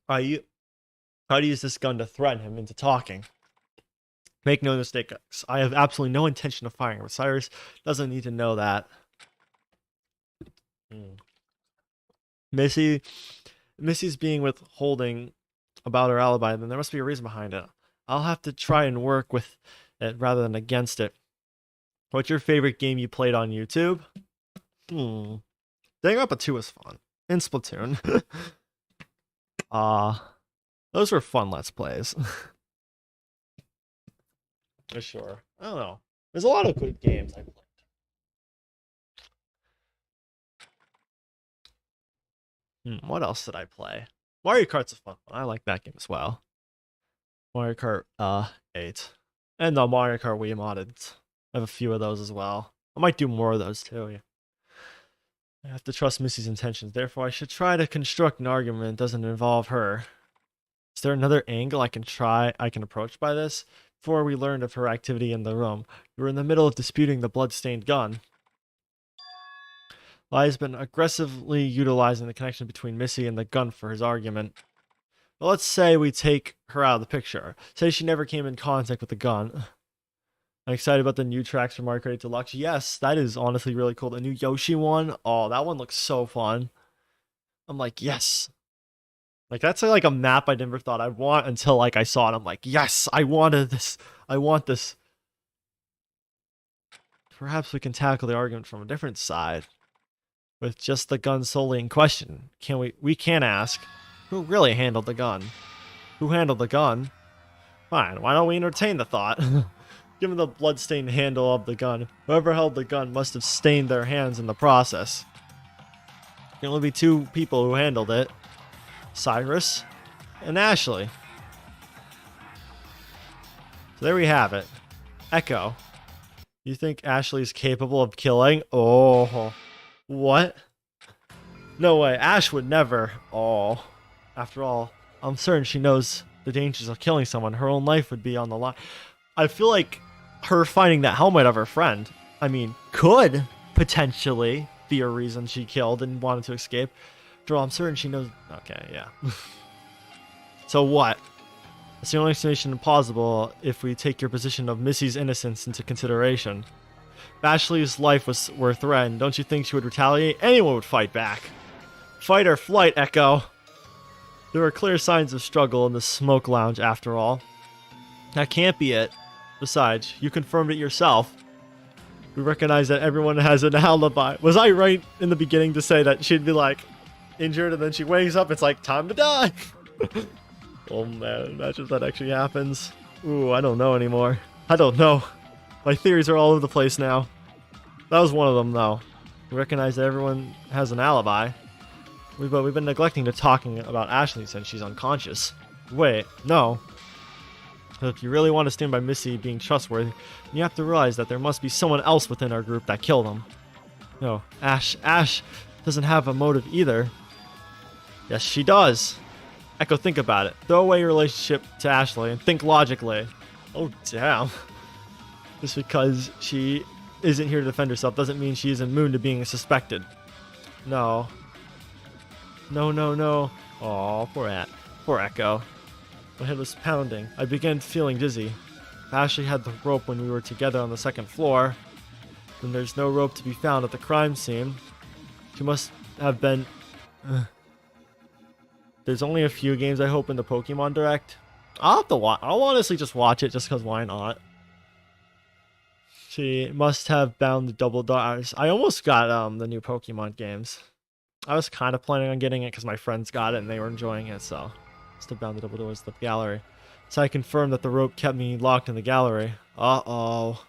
I use this gun to threaten him into talking. Make no mistake, I have absolutely no intention of firing, but Cyrus doesn't need to know that. Missy's being withholding about her alibi, then there must be a reason behind it. I'll have to try and work with it rather than against it. What's your favorite game you played on YouTube? Danganronpa 2 was fun. In Splatoon. Those were fun Let's Plays. For sure. I don't know. There's a lot of good games I played. What else did I play? Mario Kart's a fun one. I like that game as well. Mario Kart 8. And the Mario Kart Wii modded. I have a few of those as well. I might do more of those too. Yeah. I have to trust Missy's intentions. Therefore, I should try to construct an argument that doesn't involve her. Is there another angle I can approach by this? Before we learned of her activity in the room, we were in the middle of disputing the blood-stained gun. Lai has been aggressively utilizing the connection between Missy and the gun for his argument. But let's say we take her out of the picture. Say she never came in contact with the gun. I'm excited about the new tracks from Mario Kart 8 Deluxe. Yes, that is honestly really cool. The new Yoshi one. Oh, that one looks so fun. I'm like, yes. Like, that's like a map I never thought I'd want until like I saw it. I'm like, yes, I wanted this. I want this. Perhaps we can tackle the argument from a different side. With just the gun solely in question. We can ask, who really handled the gun? Who handled the gun? Fine, why don't we entertain the thought? Given the blood-stained handle of the gun, whoever held the gun must have stained their hands in the process. There can only be two people who handled it. Cyrus and Ashley. So there we have it. Echo. You think Ashley's capable of killing? Oh. What? No way. Ash would never. Oh. After all, I'm certain she knows the dangers of killing someone. Her own life would be on the line. I feel like her finding that helmet of her friend, I mean, could potentially be a reason she killed and wanted to escape. After all, I'm certain she knows. Okay, yeah. So what? It's the only explanation possible if we take your position of Missy's innocence into consideration. If Ashley's life were threatened, don't you think she would retaliate? Anyone would fight back. Fight or flight, Echo. There are clear signs of struggle in the smoke lounge after all. That can't be it. Besides, you confirmed it yourself. We recognize that everyone has an alibi. Was I right in the beginning to say that she'd be like injured and then she wakes up, it's like time to die? Oh man, imagine if that actually happens. Ooh, I don't know anymore. I don't know. My theories are all over the place now. That was one of them, though. We recognize that everyone has an alibi. But we've been neglecting to talking about Ashley since she's unconscious. Wait, no. If you really want to stand by Missy being trustworthy, you have to realize that there must be someone else within our group that killed him. No, Ash doesn't have a motive either. Yes, she does. Echo, think about it. Throw away your relationship to Ashley and think logically. Oh, damn. Just because she isn't here to defend herself doesn't mean she is immune to being suspected. No. No. Aw, poor Echo. My head was pounding. I began feeling dizzy. Ashley had the rope when we were together on the second floor. Then there's no rope to be found at the crime scene. She must have been... There's only a few games I hope in the Pokemon Direct. I'll have to watch. I'll honestly just watch it just because why not? She must have bound the double doors. I almost got the new Pokemon games. I was kind of planning on getting it because my friends got it and they were enjoying it, so must have bound the double doors to the gallery. So I confirmed that the rope kept me locked in the gallery. Uh-oh.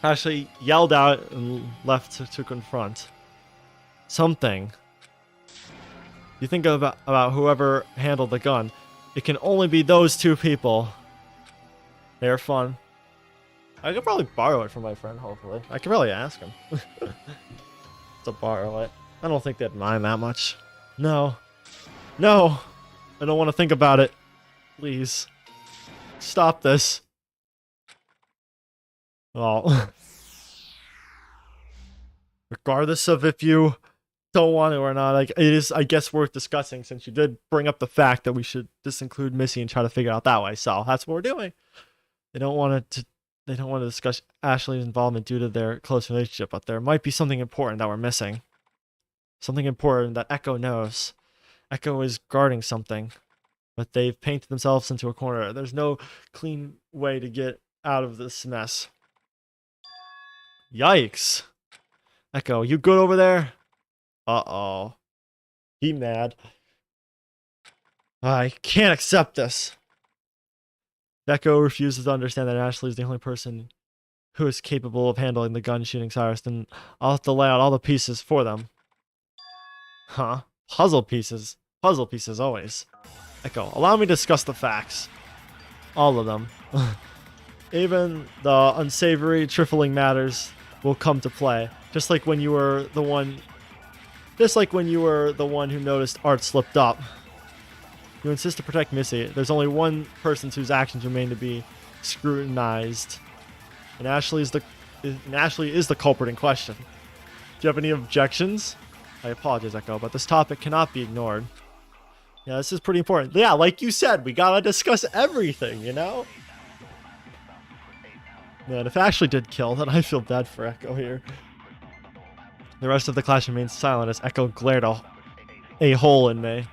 Ashley yelled out and left to confront something. You think about whoever handled the gun. It can only be those two people. They're fun. I could probably borrow it from my friend, hopefully. I could probably ask him to borrow it. I don't think they'd mind that much. No. No! I don't want to think about it. Please. Stop this. Well. Regardless of if you don't want to or not, like, it is, I guess, worth discussing since you did bring up the fact that we should just include Missy and try to figure it out that way. So that's what we're doing. They don't want to discuss Ashley's involvement due to their close relationship, but there might be something important that we're missing. Something important that Echo knows. Echo is guarding something, but they've painted themselves into a corner. There's no clean way to get out of this mess. Yikes. Echo, you good over there? Uh-oh. He mad. I can't accept this. Echo refuses to understand that Ashley is the only person who is capable of handling the gun shooting Cyrus, then I'll have to lay out all the pieces for them. Huh? Puzzle pieces. Puzzle pieces, always. Echo, allow me to discuss the facts. All of them. Even the unsavory, trifling matters will come to play. Just like when you were the one who noticed Art slipped up. You insist to protect Missy. There's only one person whose actions remain to be scrutinized. And Ashley is the culprit in question. Do you have any objections? I apologize, Echo, but this topic cannot be ignored. Yeah, this is pretty important. Yeah, like you said, we gotta discuss everything, you know? Man, if Ashley did kill, then I feel bad for Echo here. The rest of the class remains silent as Echo glared a hole in me.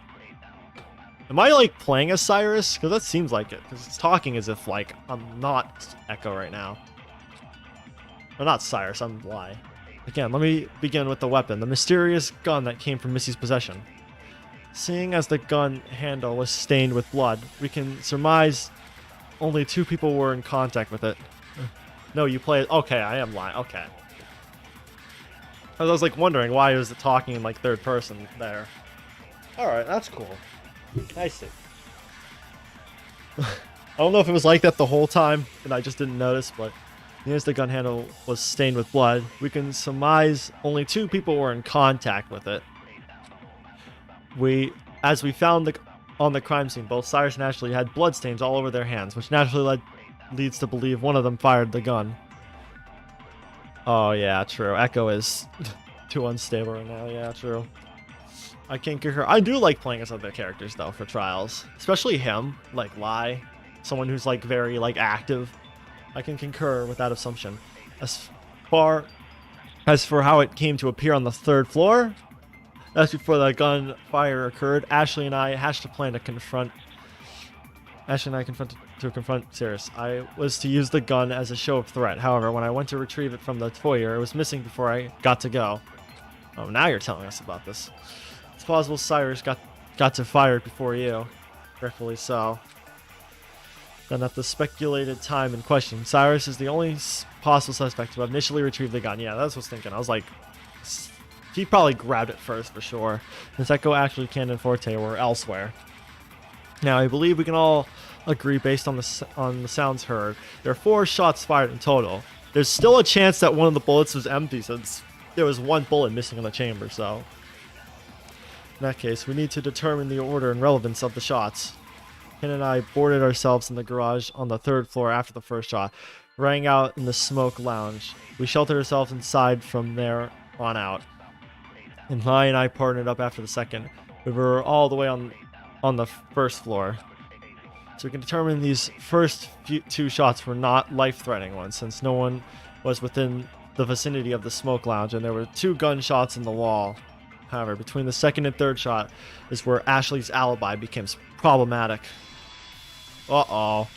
Am I, like, playing as Cyrus? Because that seems like it. Because it's talking as if, like, I'm not Echo right now. I'm not Cyrus, I'm Lie. Again, let me begin with the weapon. The mysterious gun that came from Missy's possession. Seeing as the gun handle was stained with blood, we can surmise only 2 people were in contact with it. No, you play it. Okay, I am lying. Okay. I was like wondering why was it talking in like third person there. Alright, that's cool. I see. I don't know if it was like that the whole time and I just didn't notice, but as the gun handle was stained with blood, we can surmise only 2 people were in contact with it. As we found on the crime scene, both Cyrus and Ashley had bloodstains all over their hands, which naturally leads to believe one of them fired the gun. Oh yeah, true. Echo is too unstable right now. Yeah, true. I can't concur. I do like playing as other characters though for trials, especially him, like Lie, someone who's like very like active. I can concur with that assumption. As for how it came to appear on the 3rd floor, that's before the gunfire occurred. Ashley and I hatched a plan to confront Cyrus. I was to use the gun as a show of threat. However, when I went to retrieve it from the foyer, it was missing before I got to go. Oh, now you're telling us about this. It's possible Cyrus got to fire it before you. Rightfully so. Then at the speculated time in question, Cyrus is the only possible suspect to have initially retrieved the gun. Yeah, that's what I was thinking. I was like, he probably grabbed it first for sure. Since Echo, Ashley, Cannon, and Forte were elsewhere. Now, I believe we can all agree based on the sounds heard. There are 4 shots fired in total. There's still a chance that one of the bullets was empty since there was 1 bullet missing in the chamber, so... In that case, we need to determine the order and relevance of the shots. Ken and I boarded ourselves in the garage on the 3rd floor after the first shot, rang out in the smoke lounge. We sheltered ourselves inside from there on out. And Lie and I partnered up after the second. We were all the way on the 1st floor. So we can determine these first 2 shots were not life-threatening ones, since no one was within the vicinity of the smoke lounge, and there were 2 gunshots in the wall. However, between the 2nd and 3rd shot is where Ashley's alibi becomes problematic. Uh-oh.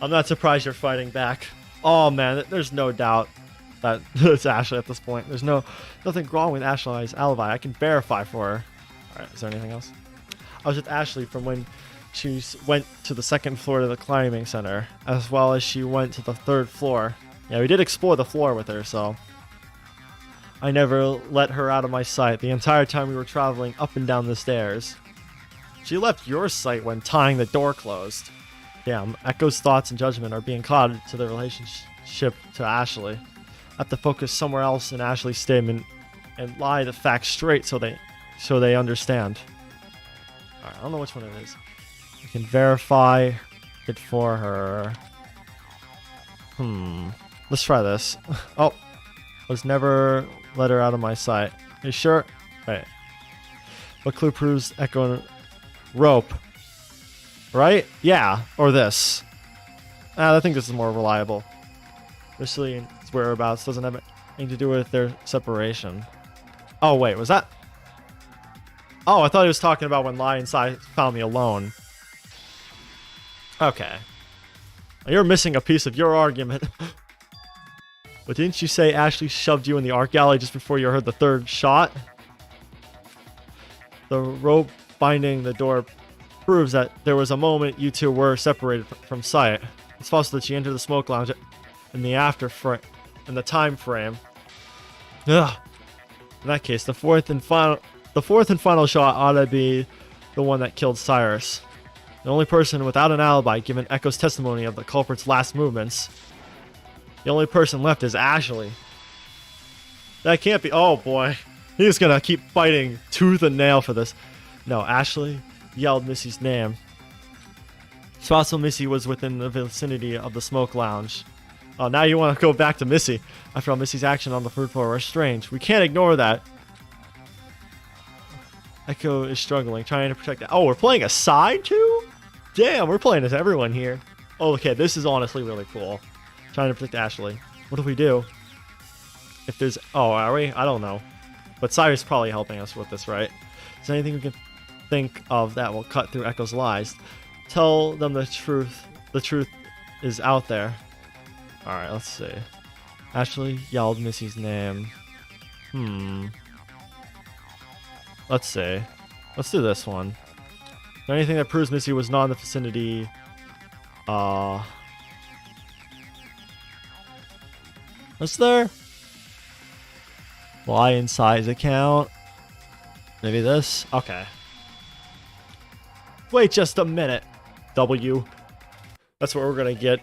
I'm not surprised you're fighting back. Oh man, there's no doubt that it's Ashley at this point. There's nothing wrong with Ashley's alibi. I can verify for her. Alright, is there anything else? I was with Ashley from when she went to the 2nd floor to the climbing center, as well as she went to the 3rd floor. Yeah, we did explore the floor with her, so... I never let her out of my sight the entire time we were traveling up and down the stairs. She left your sight when tying the door closed. Damn, Echo's thoughts and judgment are being clouded to the relationship to Ashley. I have to focus somewhere else in Ashley's statement and lie the facts straight so they understand. Alright, I don't know which one it is. I can verify it for her. Let's try this. Oh, was never let her out of my sight. Are you sure? Wait. What clue proves Echo and rope? Right? Yeah. Or this. I think this is more reliable. Especially its whereabouts doesn't have anything to do with their separation. Oh, wait. Was that? Oh, I thought he was talking about when Lie inside found me alone. Okay. You're missing a piece of your argument. But didn't you say Ashley shoved you in the arc alley just before you heard the third shot? The rope binding the door proves that there was a moment you two were separated from sight. It's possible that she entered the smoke lounge in the time frame. Ugh. In that case, the fourth and final shot ought to be the one that killed Cyrus. The only person without an alibi given Echo's testimony of the culprit's last movements. The only person left is Ashley. That can't be. Oh boy. He's gonna keep fighting tooth and nail for this. No, Ashley yelled Missy's name. It's possible Missy was within the vicinity of the smoke lounge. Oh, now you want to go back to Missy. After all, Missy's action on the third floor was strange. We can't ignore that. Echo is struggling, trying to protect it. Oh, we're playing a side too? Damn, we're playing as everyone here. Oh, okay, this is honestly really cool. Trying to protect Ashley. What do we do? If there's... Oh, are we? I don't know. But Cyrus is probably helping us with this, right? Is there anything we can think of that will cut through Echo's lies? Tell them the truth. The truth is out there. Alright, let's see. Ashley yelled Missy's name. Let's see. Let's do this one. Is there anything that proves Missy was not in the vicinity? What's there? Lie in size account. Maybe this? Okay. Wait just a minute. W. That's what we're gonna get.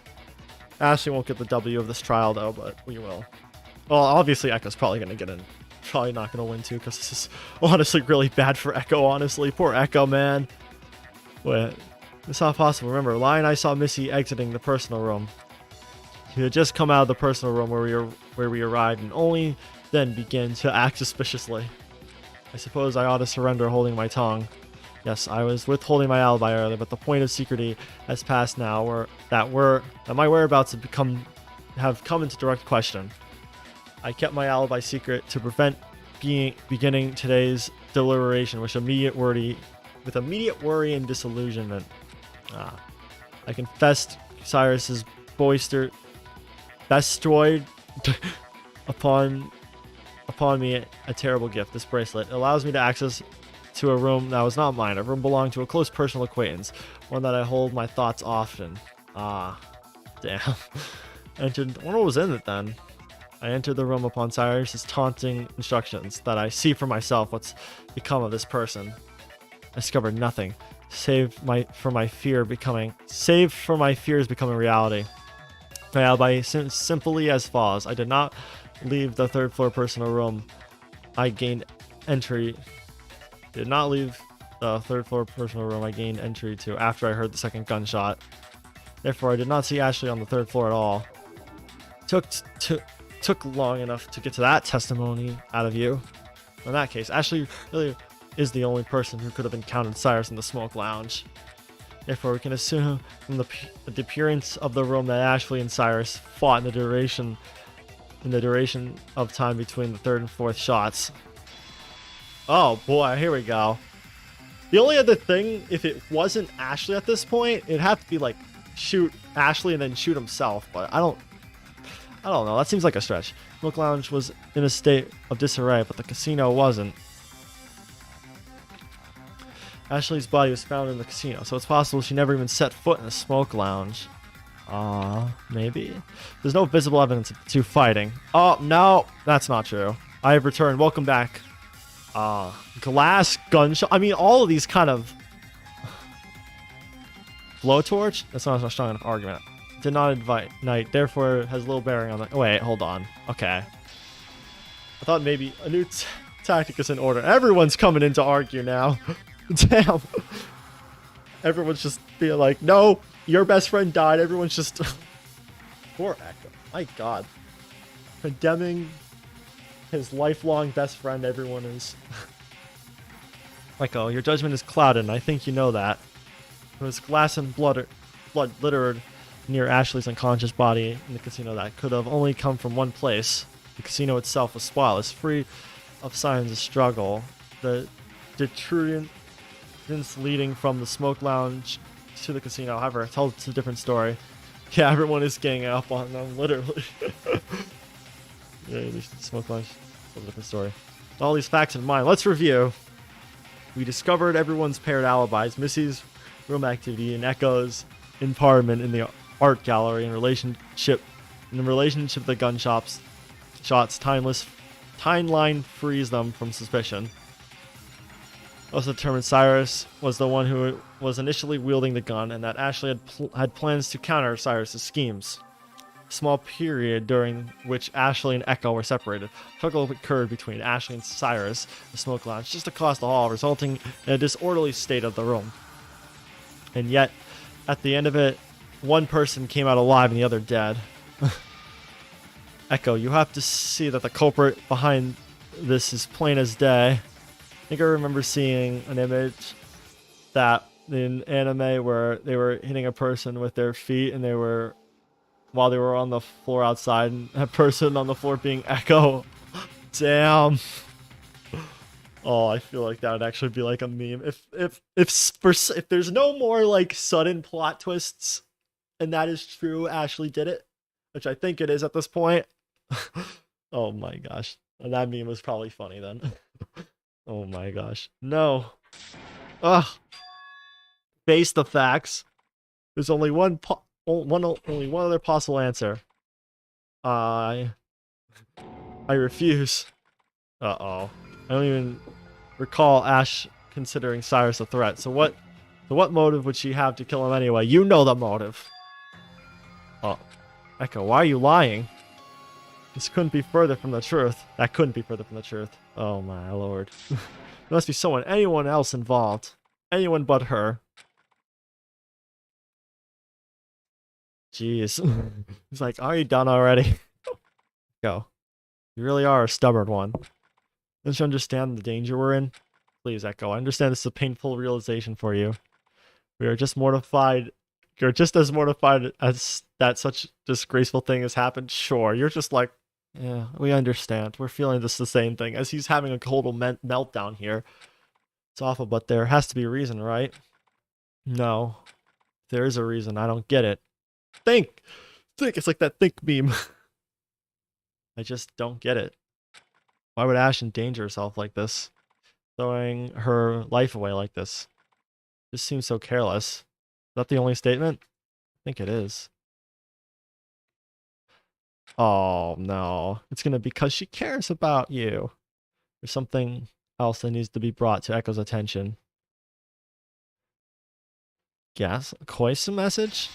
Ashley won't get the W of this trial though, but we will. Well, obviously Echo's probably gonna get in. Probably not gonna win too, because this is honestly really bad for Echo, honestly. Poor Echo, man. Wait. It's not possible. Remember, Lie and I saw Missy exiting the personal room. She had just come out of the personal room where we arrived, and only then began to act suspiciously. I suppose I ought to surrender holding my tongue. Yes, I was withholding my alibi earlier, but the point of secrecy has passed now, that my whereabouts have come into direct question. I kept my alibi secret to prevent beginning today's deliberation with immediate worry and disillusionment. I confessed Cyrus's bestowed upon me a terrible gift. This bracelet. It allows me to access to a room that was not mine. A room belonging to a close personal acquaintance. One that I hold my thoughts often. Damn. I wonder what was in it then. I entered the room upon Cyrus's taunting instructions that I see for myself what's become of this person. I discovered nothing, save for my fears becoming reality. My alibi simply as follows. I did not leave the third floor personal room. I gained entry. Did not leave the third floor personal room I gained entry to after I heard the second gunshot. Therefore, I did not see Ashley on the third floor at all. Took long enough to get to that testimony out of you. In that case, Ashley really is the only person who could have encountered Cyrus in the smoke lounge. Therefore, we can assume from the appearance of the room that Ashley and Cyrus fought in the duration of time between the third and fourth shots. Oh boy, here we go. The only other thing, if it wasn't Ashley at this point, it'd have to be like shoot Ashley and then shoot himself, but I don't know. That seems like a stretch. Smoke Lounge was in a state of disarray, but the casino wasn't. Ashley's body was found in the casino, so it's possible she never even set foot in the Smoke Lounge. Maybe? There's no visible evidence of the two fighting. Oh, no, that's not true. I have returned. Welcome back. Glass gunshot. I mean, all of these kind of... Blowtorch? That's not a strong enough argument. Did not invite Knight, therefore has little bearing on the... Wait, hold on. Okay. I thought maybe a new tactic is in order. Everyone's coming in to argue now. Damn. Everyone's just being like, no, your best friend died. Everyone's just... Poor Echo. My god. Condemning his lifelong best friend, everyone is... Echo, your judgment is clouded, and I think you know that. There was glass and blood littered near Ashley's unconscious body in the casino that could have only come from one place. The casino itself was spotless, free of signs of struggle. The detritus leading from the smoke lounge to the casino, however, tells a different story. Yeah, everyone is ganging up on them, literally. Yeah, at least smoke lunch. A different story. With all these facts in mind, let's review. We discovered everyone's paired alibis, Missy's room activity, and Echo's empowerment in the art gallery in the relationship to the gun shots. Timeline frees them from suspicion. Also determined Cyrus was the one who was initially wielding the gun, and that Ashley had plans to counter Cyrus's schemes. A small period during which Ashley and Echo were separated. Struggle occurred between Ashley and Cyrus, the smoke lounge, just across the hall, resulting in a disorderly state of the room. And yet, at the end of it, one person came out alive and the other dead. Echo, you have to see that the culprit behind this is plain as day. I think I remember seeing an image that in anime where they were hitting a person with their feet and while they were on the floor outside, and that person on the floor being Echo. Damn. Oh, I feel like that would actually be like a meme. If there's no more like sudden plot twists, and that is true, Ashley did it, which I think it is at this point. Oh my gosh, that meme was probably funny then. Oh my gosh, no. Ugh. Face the facts. There's only only one other possible answer. I refuse. Uh-oh. I don't even recall Ash considering Cyrus a threat. So what motive would she have to kill him anyway? You know the motive. Oh. Echo, why are you lying? This couldn't be further from the truth. That couldn't be further from the truth. Oh my lord. There must be anyone else involved. Anyone but her. Jeez. He's like, are you done already? Go. You really are a stubborn one. Don't you understand the danger we're in? Please, Echo. I understand this is a painful realization for you. We are just mortified. You're just as mortified as that such disgraceful thing has happened. Sure, you're just like, yeah, we understand. We're feeling this the same thing. As he's having a total meltdown here. It's awful, but there has to be a reason, right? No. There is a reason. I don't get it. Think! It's like that think meme. I just don't get it. Why would Ash endanger herself like this? Throwing her life away like this? Just seems so careless. Is that the only statement? I think it is. Oh no. It's gonna be because she cares about you. There's something else that needs to be brought to Echo's attention. Yes? Koi's message?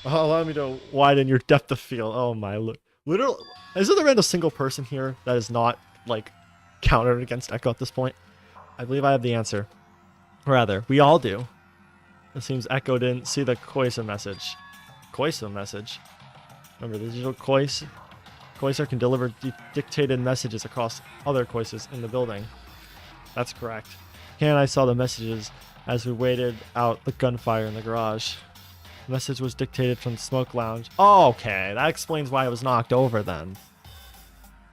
Oh, allow me to widen your depth of field. Oh my, literal. Isn't there a single person here that is not, like, countered against Echo at this point? I believe I have the answer. Rather, we all do. It seems Echo didn't see the Koisa message. Koisa message? Remember, the digital Koisa can deliver dictated messages across other Koisas in the building. That's correct. Ken and I saw the messages as we waited out the gunfire in the garage. The message was dictated from the smoke lounge. Oh, okay. That explains why it was knocked over then.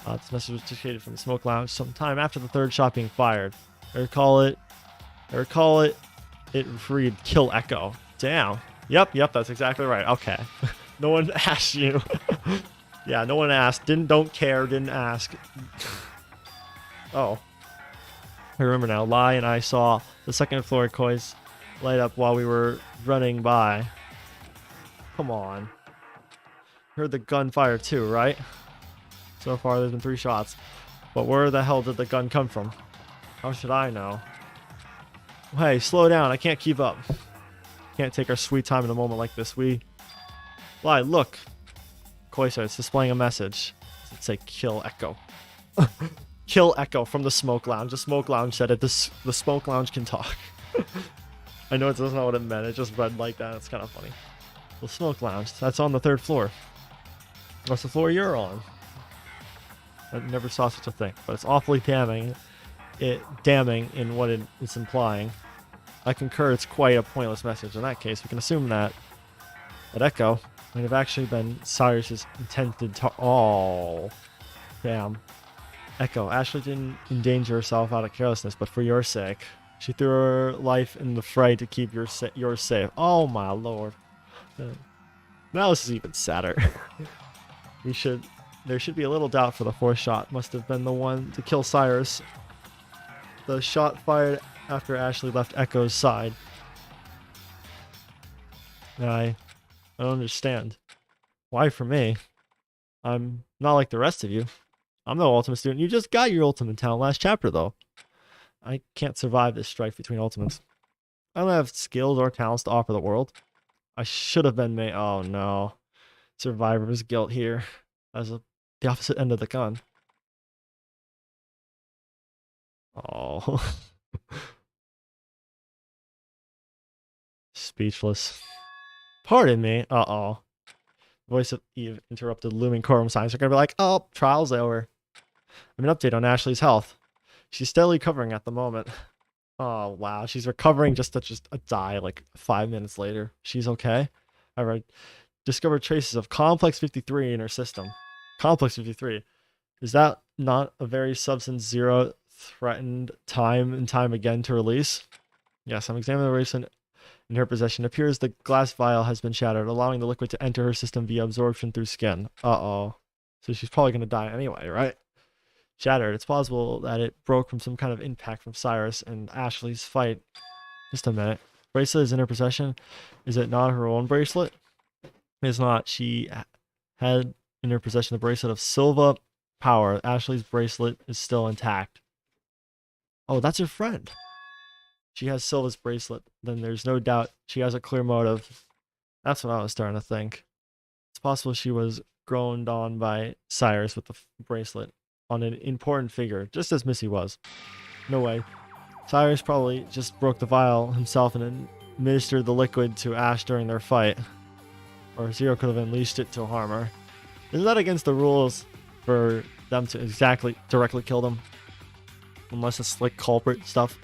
This message was dictated from the smoke lounge sometime after the third shot being fired. I recall it read kill Echo. Damn. Yep, that's exactly right. Okay. No one asked you. Yeah, no one asked. Don't care, didn't ask. Oh. I remember now. Lai and I saw the second floor Kois light up while we were running by. Come on. Heard the gunfire too, right? So far there's been 3 shots. But where the hell did the gun come from? How should I know? Hey, slow down. I can't keep up. Can't take our sweet time in a moment like this. Lai, look. Koisa, it's displaying a message. Does it say kill Echo? Kill Echo from the smoke lounge. The smoke lounge said it. The smoke lounge can talk. I know it doesn't know what it meant. It just read like that. It's kind of funny. The smoke lounge. That's on the 3rd floor. That's the floor you're on. I never saw such a thing, but it's awfully damning. Damning in what it's implying. I concur. It's quite a pointless message. In that case, we can assume that Echo might have actually been Cyrus's intended Oh, damn. Echo, Ashley didn't endanger herself out of carelessness, but for your sake. She threw her life in the fray to keep yours safe. Oh my lord. Now this is even sadder. We should there should be a little doubt for the fourth shot. Must have been the one to kill Cyrus. The shot fired after Ashley left Echo's side. I don't understand. Why for me? I'm not like the rest of you. I'm no ultimate student. You just got your ultimate talent last chapter, though. I can't survive this strife between ultimates. I don't have skills or talents to offer the world. I should have been made. Oh no. Survivor's guilt here. As the opposite end of the gun. Oh. Speechless. Pardon me. Uh-oh. Voice of Eve interrupted looming courtroom signs. They're gonna be like, oh, trial's over. I have an update on Ashley's health. She's steadily recovering at the moment. Oh, wow. She's recovering just to die like 5 minutes later. She's okay. I discovered traces of Complex 53 in her system. Complex 53. Is that not a very substance Zero threatened time and time again to release? Yes, I'm examining the recent in her possession. It appears the glass vial has been shattered, allowing the liquid to enter her system via absorption through skin. Uh-oh. So she's probably going to die anyway, right? Shattered. It's possible that it broke from some kind of impact from Cyrus and Ashley's fight. Just a minute. Bracelet is in her possession. Is it not her own bracelet? It's not. She had in her possession the bracelet of Silva Power. Ashley's bracelet is still intact. Oh, that's her friend. She has Silva's bracelet. Then there's no doubt she has a clear motive. That's what I was starting to think. It's possible she was groaned on by Cyrus with the bracelet on an important figure, just as Missy was. No way. Cyrus probably just broke the vial himself and administered the liquid to Ash during their fight. Or Zero could have unleashed it to harm her. Isn't that against the rules for them to directly kill them? Unless it's like culprit stuff.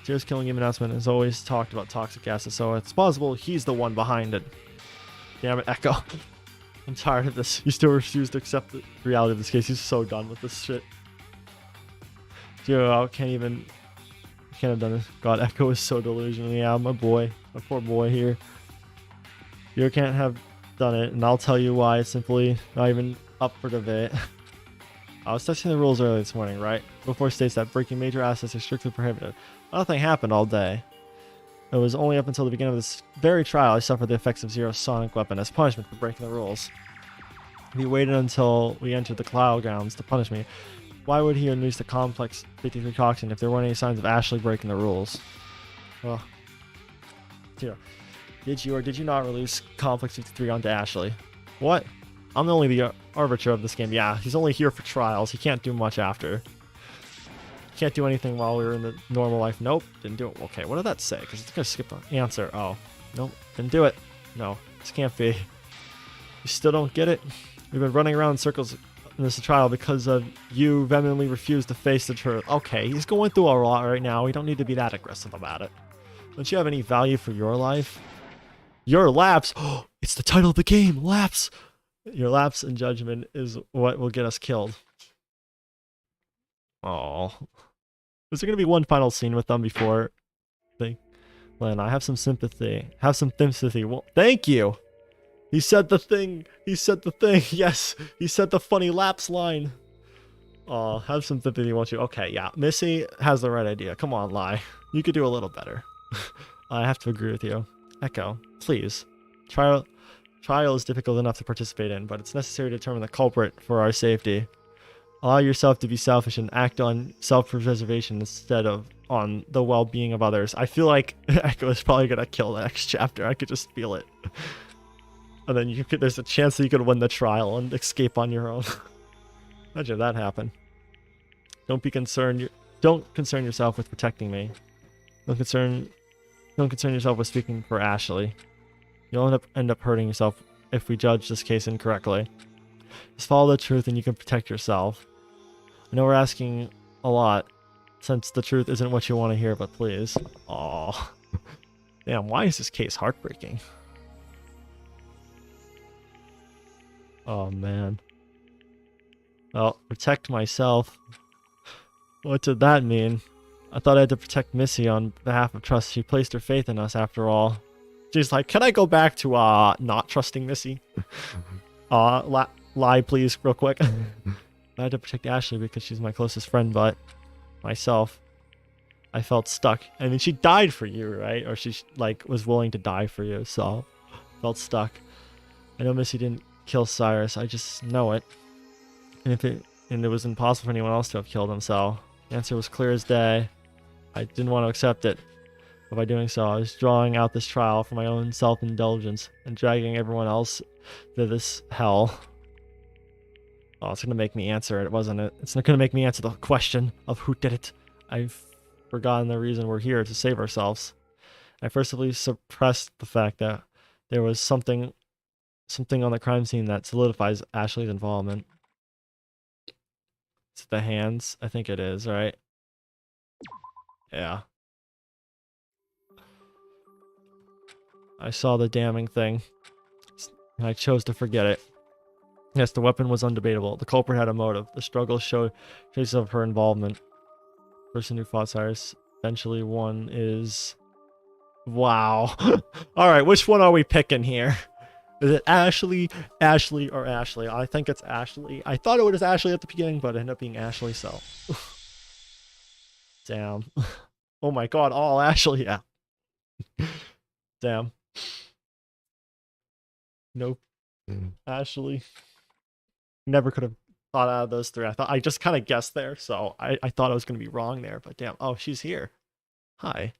Zero's killing him announcement has always talked about toxic acid, so it's possible he's the one behind it. Damn it, Echo. I'm tired of this. You still refuse to accept the reality of this case. He's so done with this shit. Zero, I can't have done this. God, Echo is so delusional. Yeah, my boy. My poor boy here. You can't have done it, and I'll tell you why. It's simply not even up for debate. I was testing the rules earlier this morning, right? Before states that breaking major assets is strictly prohibited. Nothing happened all day. It was only up until the beginning of this very trial I suffered the effects of Zero's sonic weapon as punishment for breaking the rules. If he waited until we entered the cloud grounds to punish me, why would he unleash the Complex 53 toxin if there weren't any signs of Ashley breaking the rules? Well, Zero, did you or did you not release Complex 53 onto Ashley? What? I'm only the arbiter of this game. Yeah, he's only here for trials. He can't do much after. Can't do anything while we were in the normal life. Nope, didn't do it. Okay, what did that say? Because it's going to skip the answer. Oh, nope, didn't do it. No, this can't be. You still don't get it? We've been running around in circles in this trial because of you vehemently refused to face the truth. Okay, he's going through a lot right now. We don't need to be that aggressive about it. Don't you have any value for your life? Your lapse. Oh, it's the title of the game, Lapse. Your lapse in judgment is what will get us killed. Oh. Is there going to be one final scene with them before they... Len, I have some sympathy. Have some sympathy. Well, thank you. He said the thing. He said the thing. Yes. He said the funny Lapse line. Oh, have some sympathy, won't you? Okay, yeah. Missy has the right idea. Come on, Lie. You could do a little better. I have to agree with you. Echo, please. Trial is difficult enough to participate in, but it's necessary to determine the culprit for our safety. Allow yourself to be selfish and act on self-preservation instead of on the well-being of others. I feel like Echo is probably going to kill the next chapter. I could just feel it. And then there's a chance that you could win the trial and escape on your own. Imagine that happen. Don't concern yourself with protecting me. Don't concern yourself with speaking for Ashley. You'll end up hurting yourself if we judge this case incorrectly. Just follow the truth and you can protect yourself. I know we're asking a lot, since the truth isn't what you want to hear, but please. Aww. Damn, why is this case heartbreaking? Oh, man. Well, protect myself. What did that mean? I thought I had to protect Missy on behalf of trust. She placed her faith in us after all. She's like, can I go back to not trusting Missy? lie, please, real quick. I had to protect Ashley because she's my closest friend, but myself, I felt stuck. I mean, she died for you, right? Or she like was willing to die for you, so felt stuck. I know Missy didn't kill Cyrus. I just know it. And it was impossible for anyone else to have killed him. So the answer was clear as day. I didn't want to accept it. But by doing so, I was drawing out this trial for my own self-indulgence and dragging everyone else to this hell. Oh, it's gonna make me answer it, wasn't it? It's not gonna make me answer the question of who did it. I've forgotten the reason we're here, to save ourselves. I firstly suppressed the fact that there was something on the crime scene that solidifies Ashley's involvement. It's the hands. I think it is, right? Yeah. I saw the damning thing, and I chose to forget it. Yes, the weapon was undebatable. The culprit had a motive. The struggle showed traces of her involvement. The person who fought Cyrus eventually won is... Wow. Alright, which one are we picking here? Is it Ashley, or Ashley? I think it's Ashley. I thought it was Ashley at the beginning, but it ended up being Ashley, so... Damn. Oh my god, all Ashley, yeah. Damn. Nope. Ashley. Never could have thought out of those three. I just kind of guessed there, so I thought I was going to be wrong there, but damn. Oh, she's here. Hi.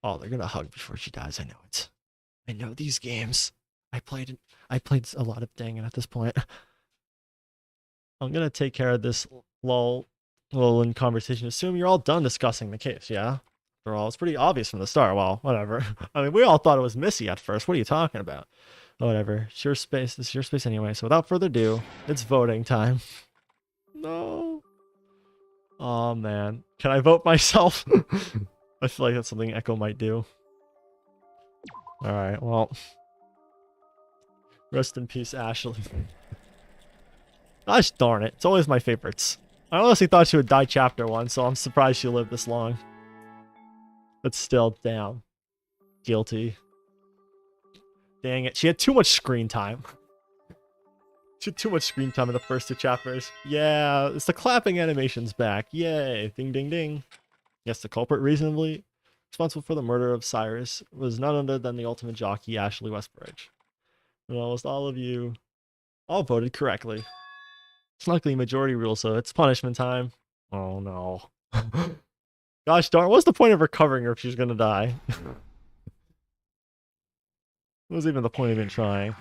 Oh, they're going to hug before she dies. I know it. I know these games. I played a lot of Dangan at this point. I'm going to take care of this lull in conversation. Assume you're all done discussing the case, yeah? After all, it's pretty obvious from the start. Well, whatever. I mean, we all thought it was Missy at first. What are you talking about? Whatever. It's your space. This is your space anyway. So without further ado, it's voting time. No. Oh, man. Can I vote myself? I feel like that's something Echo might do. Alright, well. Rest in peace, Ashley. Gosh darn it. It's always my favorites. I honestly thought she would die chapter 1, so I'm surprised she lived this long. But still, damn. Guilty. Dang it. She had too much screen time. She had too much screen time in the first 2 chapters. Yeah, it's the clapping animations back. Yay. Ding, ding, ding. Yes, the culprit reasonably responsible for the murder of Cyrus was none other than the ultimate jockey, Ashley Westbridge. And almost all of you all voted correctly. It's luckily majority rule, so it's punishment time. Oh, no. Gosh darn, what's the point of recovering her if she's gonna die? What was even the point of even trying?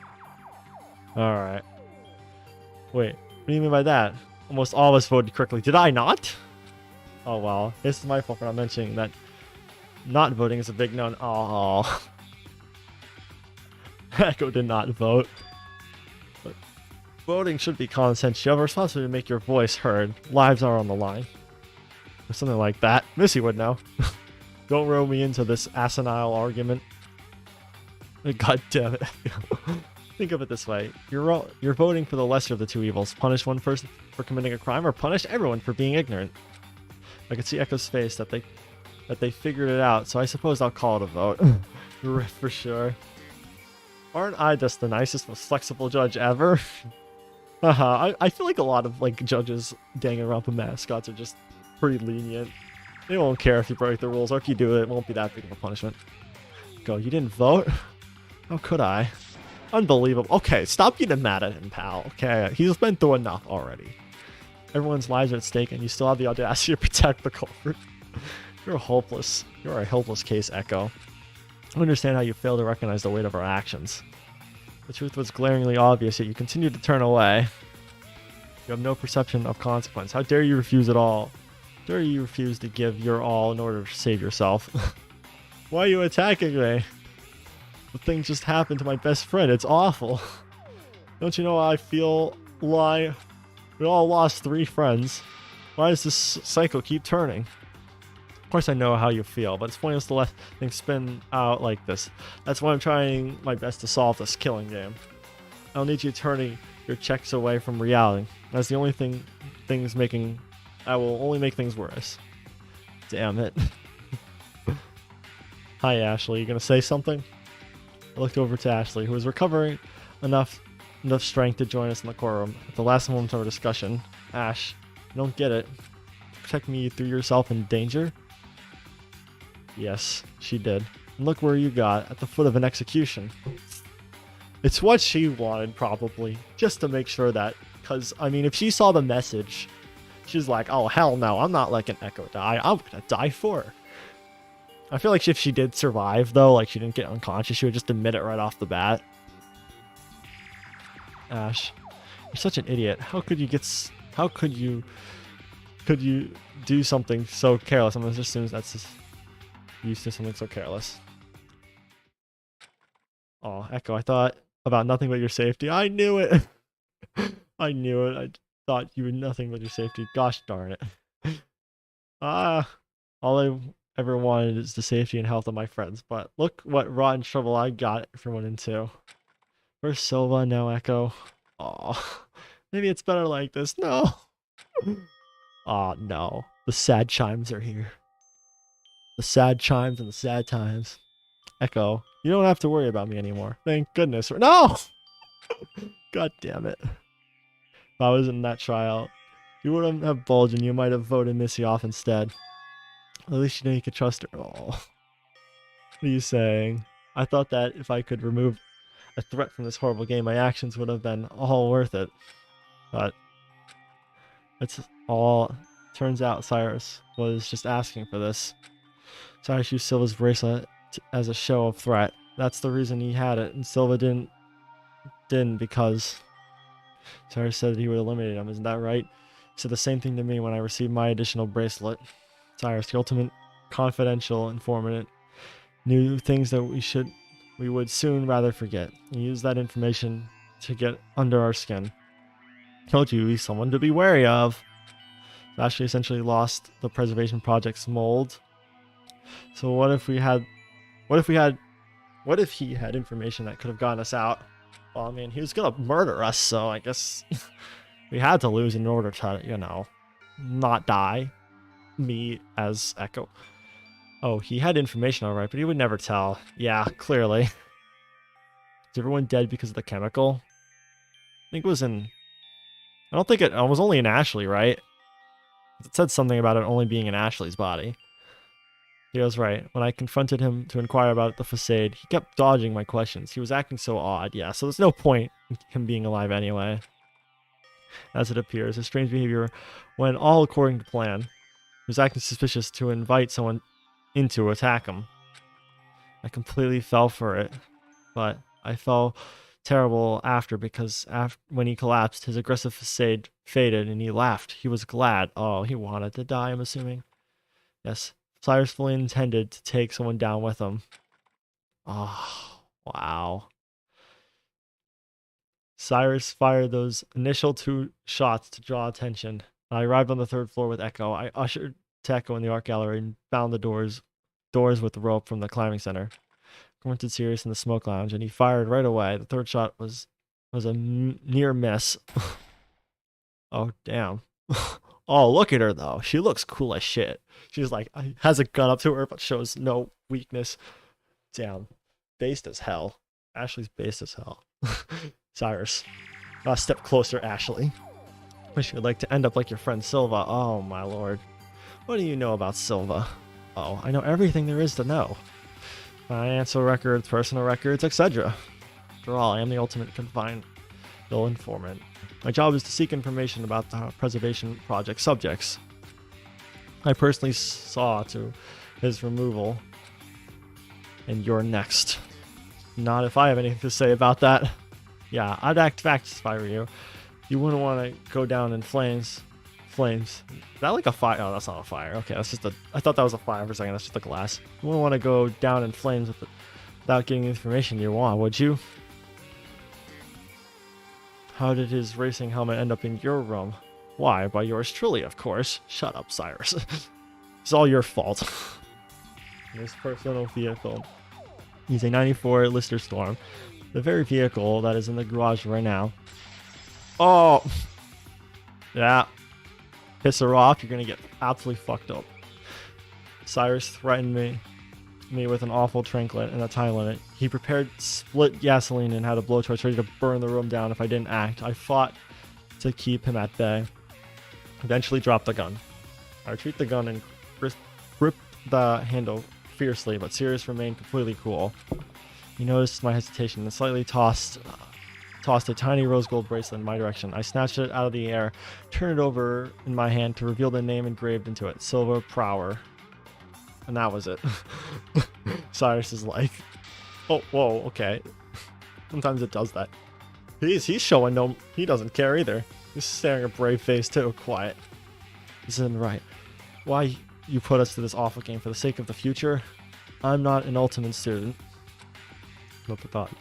Alright. Wait, what do you mean by that? Almost all of us voted correctly. Did I not? Oh well, this is my fault for not mentioning that not voting is a big no. Oh. Echo did not vote. But voting should be common sense. You have a responsibility to make your voice heard. Lives are on the line. Or something like that. Missy would know. Don't row me into this asinine argument. God damn it. Think of it this way. You're voting for the lesser of the two evils. Punish one person for committing a crime or punish everyone for being ignorant. I could see Echo's face that they figured it out, so I suppose I'll call it a vote. For sure. Aren't I just the nicest, most flexible judge ever? I feel like a lot of like judges, Danganronpa mascots are just pretty lenient. They won't care if you break the rules, or if you do it won't be that big of a punishment. Go, you didn't vote? How could I? Unbelievable. Okay, stop getting mad at him, pal. Okay, he's been through enough already. Everyone's lives are at stake, and you still have the audacity to protect the culprit. You're hopeless. You're a helpless case, Echo. I understand how you fail to recognize the weight of our actions. The truth was glaringly obvious, yet you continued to turn away. You have no perception of consequence. How dare you refuse it all? How dare you refuse to give your all in order to save yourself? Why are you attacking me? The thing just happened to my best friend. It's awful. Don't you know how I feel? Lie. We all lost 3 friends. Why does this cycle keep turning? Of course I know how you feel, but it's pointless to let things spin out like this. That's why I'm trying my best to solve this killing game. I don't need you turning your checks away from reality. That's the only thing I will only make things worse. Damn it. Hi, Ashley. You gonna say something? I looked over to Ashley, who was recovering enough enough strength to join us in the courtroom. At the last moment of our discussion, Ash, you don't get it. Protect me, you threw yourself in danger? Yes, she did. And look where you got, at the foot of an execution. It's what she wanted, probably, just to make sure that, because, I mean, if she saw the message, she's like, oh, hell no, I'm not letting Echo die. I'm gonna die for her. I feel like if she did survive, though, like she didn't get unconscious, she would just admit it right off the bat. Ash, you're such an idiot. How could you do something so careless? I'm gonna assume that's just used to something so careless. Oh, Echo, I thought about nothing but your safety. I knew it. I knew it. I thought you were nothing but your safety. Gosh darn it. All I ever wanted is the safety and health of my friends, but look what rotten trouble I got for 1 and 2. First Silva, now Echo. Aw, maybe it's better like this. No. Aw, no. The sad chimes are here. The sad chimes and the sad times. Echo, you don't have to worry about me anymore. Thank goodness. No! God damn it. If I was in that tryout, you wouldn't have bulged and you might have voted Missy off instead. At least you know you could trust her. Oh. What are you saying? I thought that if I could remove a threat from this horrible game, my actions would have been all worth it. But it's all... Turns out Cyrus was just asking for this. Cyrus used Silva's bracelet as a show of threat. That's the reason he had it, and Silva didn't because Cyrus said he would eliminate him. Isn't that right? He said the same thing to me when I received my additional bracelet. Cyrus, the ultimate confidential informant, knew things that we would soon rather forget. He used that information to get under our skin. Told you he's someone to be wary of. Ashley essentially lost the preservation project's mold. So what if he had information that could have gotten us out? Well, I mean, he was gonna murder us, so I guess we had to lose in order to, you know, not die. Me as Echo. Oh, he had information, alright, but he would never tell. Yeah, clearly. Is everyone dead because of the chemical? I think it was in... I don't think it was only in Ashley, right? It said something about it only being in Ashley's body. He was right. When I confronted him to inquire about the facade, he kept dodging my questions. He was acting so odd. Yeah, so there's no point in him being alive anyway. As it appears, his strange behavior went all according to plan. He was acting suspicious to invite someone in to attack him. I completely fell for it, but I felt terrible after because when he collapsed, his aggressive facade faded and he laughed. He was glad. Oh, he wanted to die, I'm assuming. Yes, Cyrus fully intended to take someone down with him. Oh, wow. Cyrus fired those initial 2 shots to draw attention. I arrived on the 3rd floor with Echo. I ushered to Echo in the art gallery and bound the doors with the rope from the climbing center. Confronted Sirius in the smoke lounge, and he fired right away. The 3rd shot was a near miss. Oh, damn. Oh, look at her, though. She looks cool as shit. She's like, has a gun up to her, but shows no weakness. Damn. Based as hell. Ashley's based as hell. Cyrus. A step closer, Ashley. Wish you'd like to end up like your friend Silva. Oh, my lord. What do you know about Silva? Oh, I know everything there is to know. Financial records, personal records, etc. After all, I am the ultimate confidential informant. My job is to seek information about the preservation project subjects. I personally saw to his removal. And you're next. Not if I have anything to say about that. Yeah, I'd act fast if I were you. You wouldn't want to go down in flames. Flames. Is that like a fire? Oh, that's not a fire. Okay, that's just a... I thought that was a fire for a second. That's just a glass. You wouldn't want to go down in flames without getting the information you want, would you? How did his racing helmet end up in your room? Why? By yours truly, of course. Shut up, Cyrus. It's all your fault. His personal vehicle. He's a 94 Lister Storm. The very vehicle that is in the garage right now. Oh! Yeah. Piss her off, you're gonna get absolutely fucked up. Cyrus threatened me me with an awful trinket and a time limit. He prepared split gasoline and had a blowtorch ready to burn the room down if I didn't act. I fought to keep him at bay. Eventually dropped the gun. I retrieved the gun and gripped the handle fiercely, but Sirius remained completely cool. He noticed my hesitation and slightly tossed a tiny rose gold bracelet in my direction. I snatched it out of the air, turned it over in my hand to reveal the name engraved into it, Silva Prower. And that was it. Cyrus is like, oh, whoa, okay. Sometimes it does that. He's showing no, he doesn't care either. He's staring a brave face too, quiet. This isn't right. Why you put us to this awful game for the sake of the future? I'm not an ultimate student. What the thought?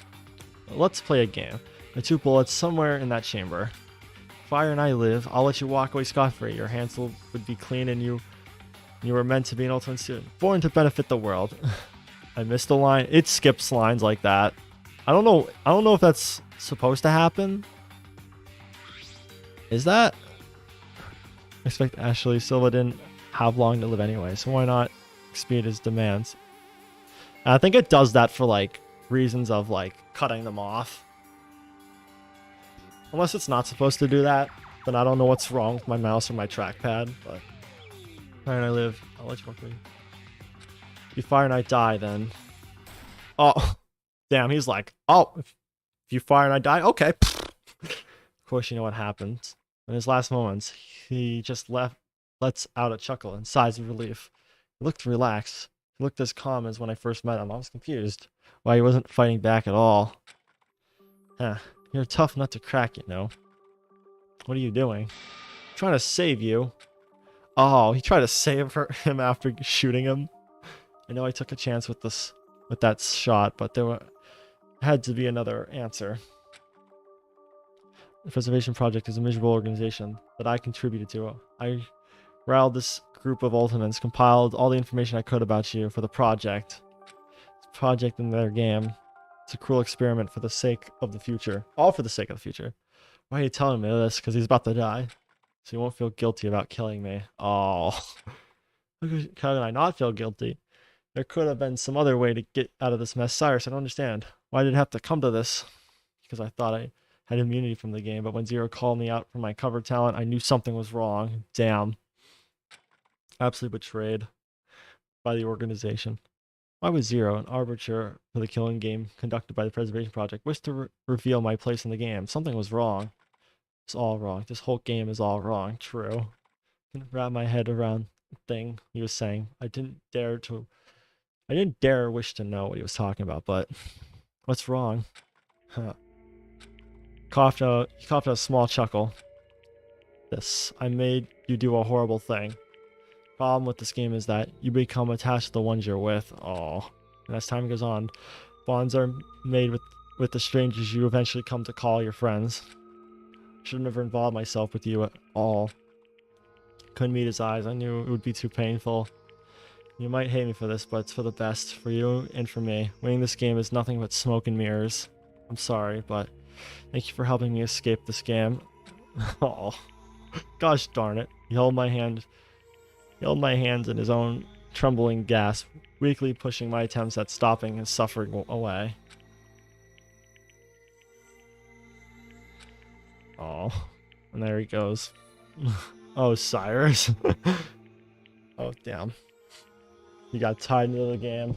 Let's play a game. The 2 bullets somewhere in that chamber. Fire and I live. I'll let you walk away scot-free. Your hands would be clean and you were meant to be an ultimate student. Born to benefit the world. I missed a line. It skips lines like that. I don't know if that's supposed to happen. Is that? I expect Ashley Silva didn't have long to live anyway, so why not exceed his demands? And I think it does that for like reasons of like cutting them off. Unless it's not supposed to do that, then I don't know what's wrong with my mouse or my trackpad, but fire and I live. I'll let you walk away. If you fire and I die, then... Oh, damn, he's like, oh, if you fire and I die, okay. Of course you know what happens. In his last moments, he just lets out a chuckle and sighs of relief. He looked relaxed. He looked as calm as when I first met him. I was confused why he wasn't fighting back at all. Huh. You're a tough nut to crack, you know. What are you doing? I'm trying to save you. Oh, he tried to save him after shooting him. I know I took a chance with that shot, but there had to be another answer. The Preservation Project is a miserable organization that I contributed to. I rallied this group of Ultimates, compiled all the information I could about you for the project. This project in their game. It's a cruel experiment for the sake of the future. All for the sake of the future. Why are you telling me this? Because he's about to die. So you won't feel guilty about killing me. Oh. How can I not feel guilty? There could have been some other way to get out of this mess. Cyrus, I don't understand. Why did it have to come to this? Because I thought I had immunity from the game, but when Zero called me out for my cover talent, I knew something was wrong. Damn. Absolutely betrayed by the organization. Why was Zero, an arbiter for the killing game conducted by the Preservation Project, wish to reveal my place in the game? Something was wrong. It's all wrong. This whole game is all wrong. True. I couldn't wrap my head around the thing he was saying. I didn't dare wish to know what he was talking about, but what's wrong? Huh. He coughed out a small chuckle. I made you do a horrible thing. Problem with this game is that you become attached to the ones you're with. Oh, and as time goes on, bonds are made with the strangers you eventually come to call your friends. Should have never involved myself with you at all. Couldn't meet his eyes. I knew it would be too painful. You might hate me for this, but it's for the best, for you and for me. Winning this game is nothing but smoke and mirrors. I'm sorry, but thank you for helping me escape this game. Oh, gosh darn it. He held my hands in his own trembling gasp, weakly pushing my attempts at stopping his suffering away. Oh, and there he goes. Oh, Cyrus. Oh, damn. He got tied into the game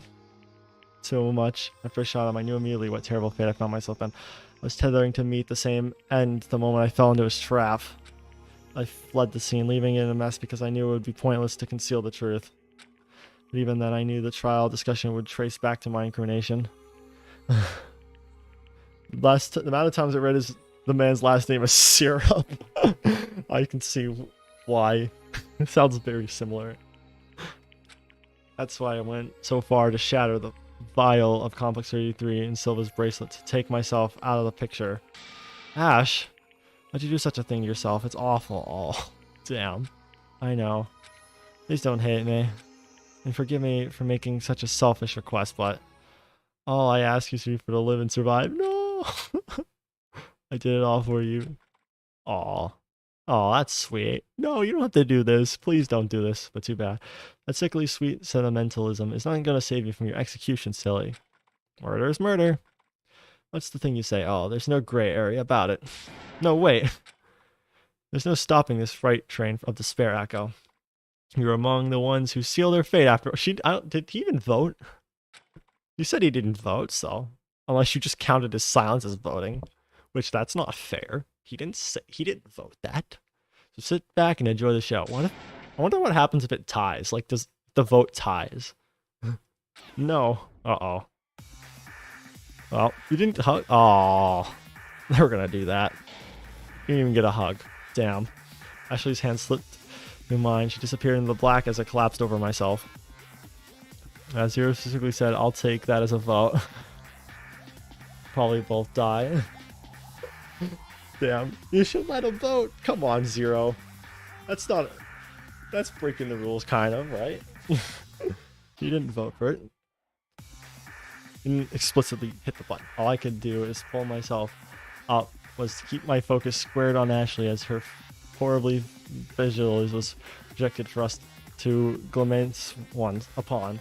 so much. After I shot him, I knew immediately what terrible fate I found myself in. I was tethering to meet the same end the moment I fell into his trap. I fled the scene, leaving it in a mess because I knew it would be pointless to conceal the truth. But even then, I knew the trial discussion would trace back to my incarnation. The amount of times I read the man's last name is Syrup. I can see why. It sounds very similar. That's why I went so far to shatter the vial of Complex 33 and Silva's bracelet to take myself out of the picture. Ash, why'd you do such a thing to yourself? It's awful. Oh, damn. I know. Please don't hate me. And forgive me for making such a selfish request, but all I ask is for you to live and survive. No! I did it all for you. Aw. Oh, that's sweet. No, you don't have to do this. Please don't do this. But too bad. That sickly sweet sentimentalism is not going to save you from your execution, silly. Murder is murder. What's the thing you say? Oh, there's no gray area about it. No, wait. There's no stopping this freight train of despair, Echo. You're among the ones who seal their fate after. Did he even vote? You said he didn't vote, so unless you just counted his silence as voting, which that's not fair. He didn't vote that. So sit back and enjoy the show. I wonder what happens if it ties. Like, does the vote ties? No. Uh-oh. Well, you didn't hug. Oh, they were gonna do that. You didn't even get a hug. Damn. Ashley's hand slipped in mine. She disappeared in the black as I collapsed over myself. As Zero specifically said, I'll take that as a vote. Probably both die. Damn. You should let him vote. Come on, Zero. That's breaking the rules, kind of, right? You didn't vote for it. You didn't explicitly hit the button. All I could do is pull myself up, was to keep my focus squared on Ashley as her horribly visuals was projected for us to glamour upon.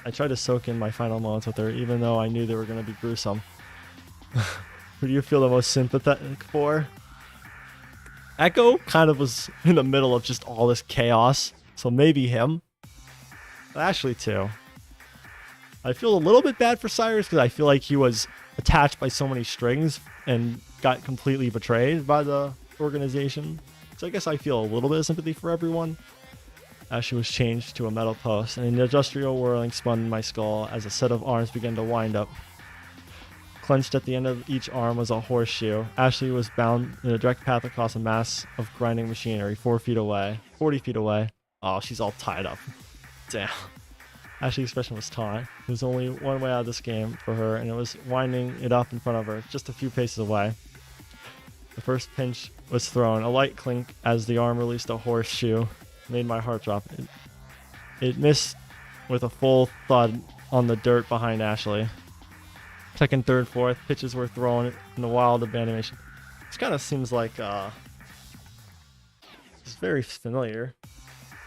I tried to soak in my final moments with her, even though I knew they were going to be gruesome. Who do you feel the most sympathetic for? Echo kind of was in the middle of just all this chaos, so maybe him. Ashley too. I feel a little bit bad for Cyrus because I feel like he was attached by so many strings and got completely betrayed by the organization. So I guess I feel a little bit of sympathy for everyone. Ashley was changed to a metal post, and an industrial whirling spun in my skull as a set of arms began to wind up. Clenched at the end of each arm was a horseshoe. Ashley was bound in a direct path across a mass of grinding machinery 40 feet away. Oh, she's all tied up. Damn. Ashley's expression was taut. There was only one way out of this game for her, and it was winding it up in front of her, just a few paces away. The first pinch was thrown. A light clink as the arm released a horseshoe made my heart drop. It missed with a full thud on the dirt behind Ashley. Second, third, fourth pitches were thrown in the wild abandonment. This kind of seems like it's very familiar.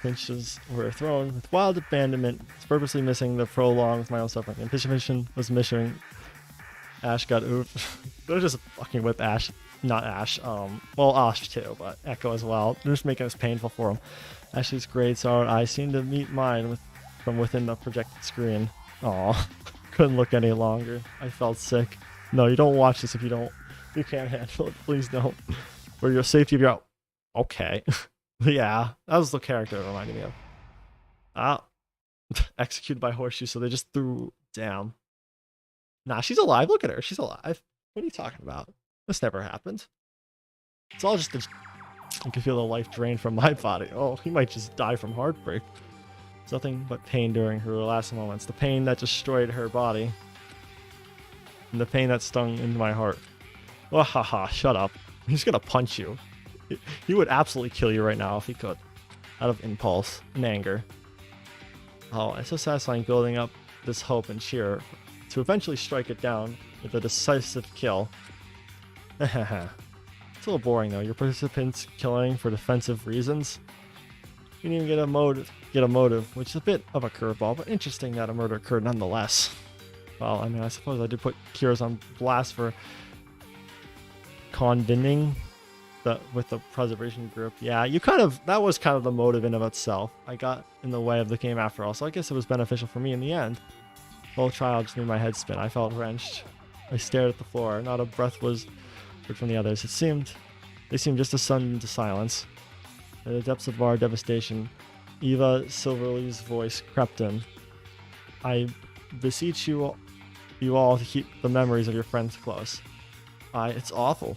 Pitches were thrown with wild abandonment, purposely missing the prolong with my own suffering. And pitch was missing. Ash got oofed. They're just fucking with Ash. Not Ash. Well, Ash too, but Echo as well. They're just making this painful for him. Ashley's great sorrow eyes seemed to meet mine from within the projected screen. Aw. Couldn't look any longer. I felt sick. No, you don't watch this if you can't handle it. Please don't. For your safety of your... Okay. Yeah, that was the character it reminded me of. Executed by horseshoe, so they just threw down. Nah, she's alive. Look at her. She's alive. What are you talking about? This never happened. It's all just I can feel the life drain from my body. Oh, he might just die from heartbreak. It's nothing but pain during her last moments. The pain that destroyed her body. And the pain that stung into my heart. Oh, haha, shut up. He's gonna punch you. He would absolutely kill you right now if he could. Out of impulse and anger. Oh, it's so satisfying building up this hope and cheer to eventually strike it down with a decisive kill. It's a little boring though. Your participants killing for defensive reasons. You didn't even get a motive, which is a bit of a curveball, but interesting that a murder occurred nonetheless. Well, I mean, I suppose I did put Kira's on blast for convening with the preservation group. Yeah, that was kind of the motive in of itself. I got in the way of the game after all, so I guess it was beneficial for me in the end. The whole trial just made my head spin. I felt wrenched. I stared at the floor. Not a breath was heard from the others. They seemed just as stunned into silence. In the depths of our devastation, Eva Silverly's voice crept in. I beseech you all to keep the memories of your friends close. It's awful.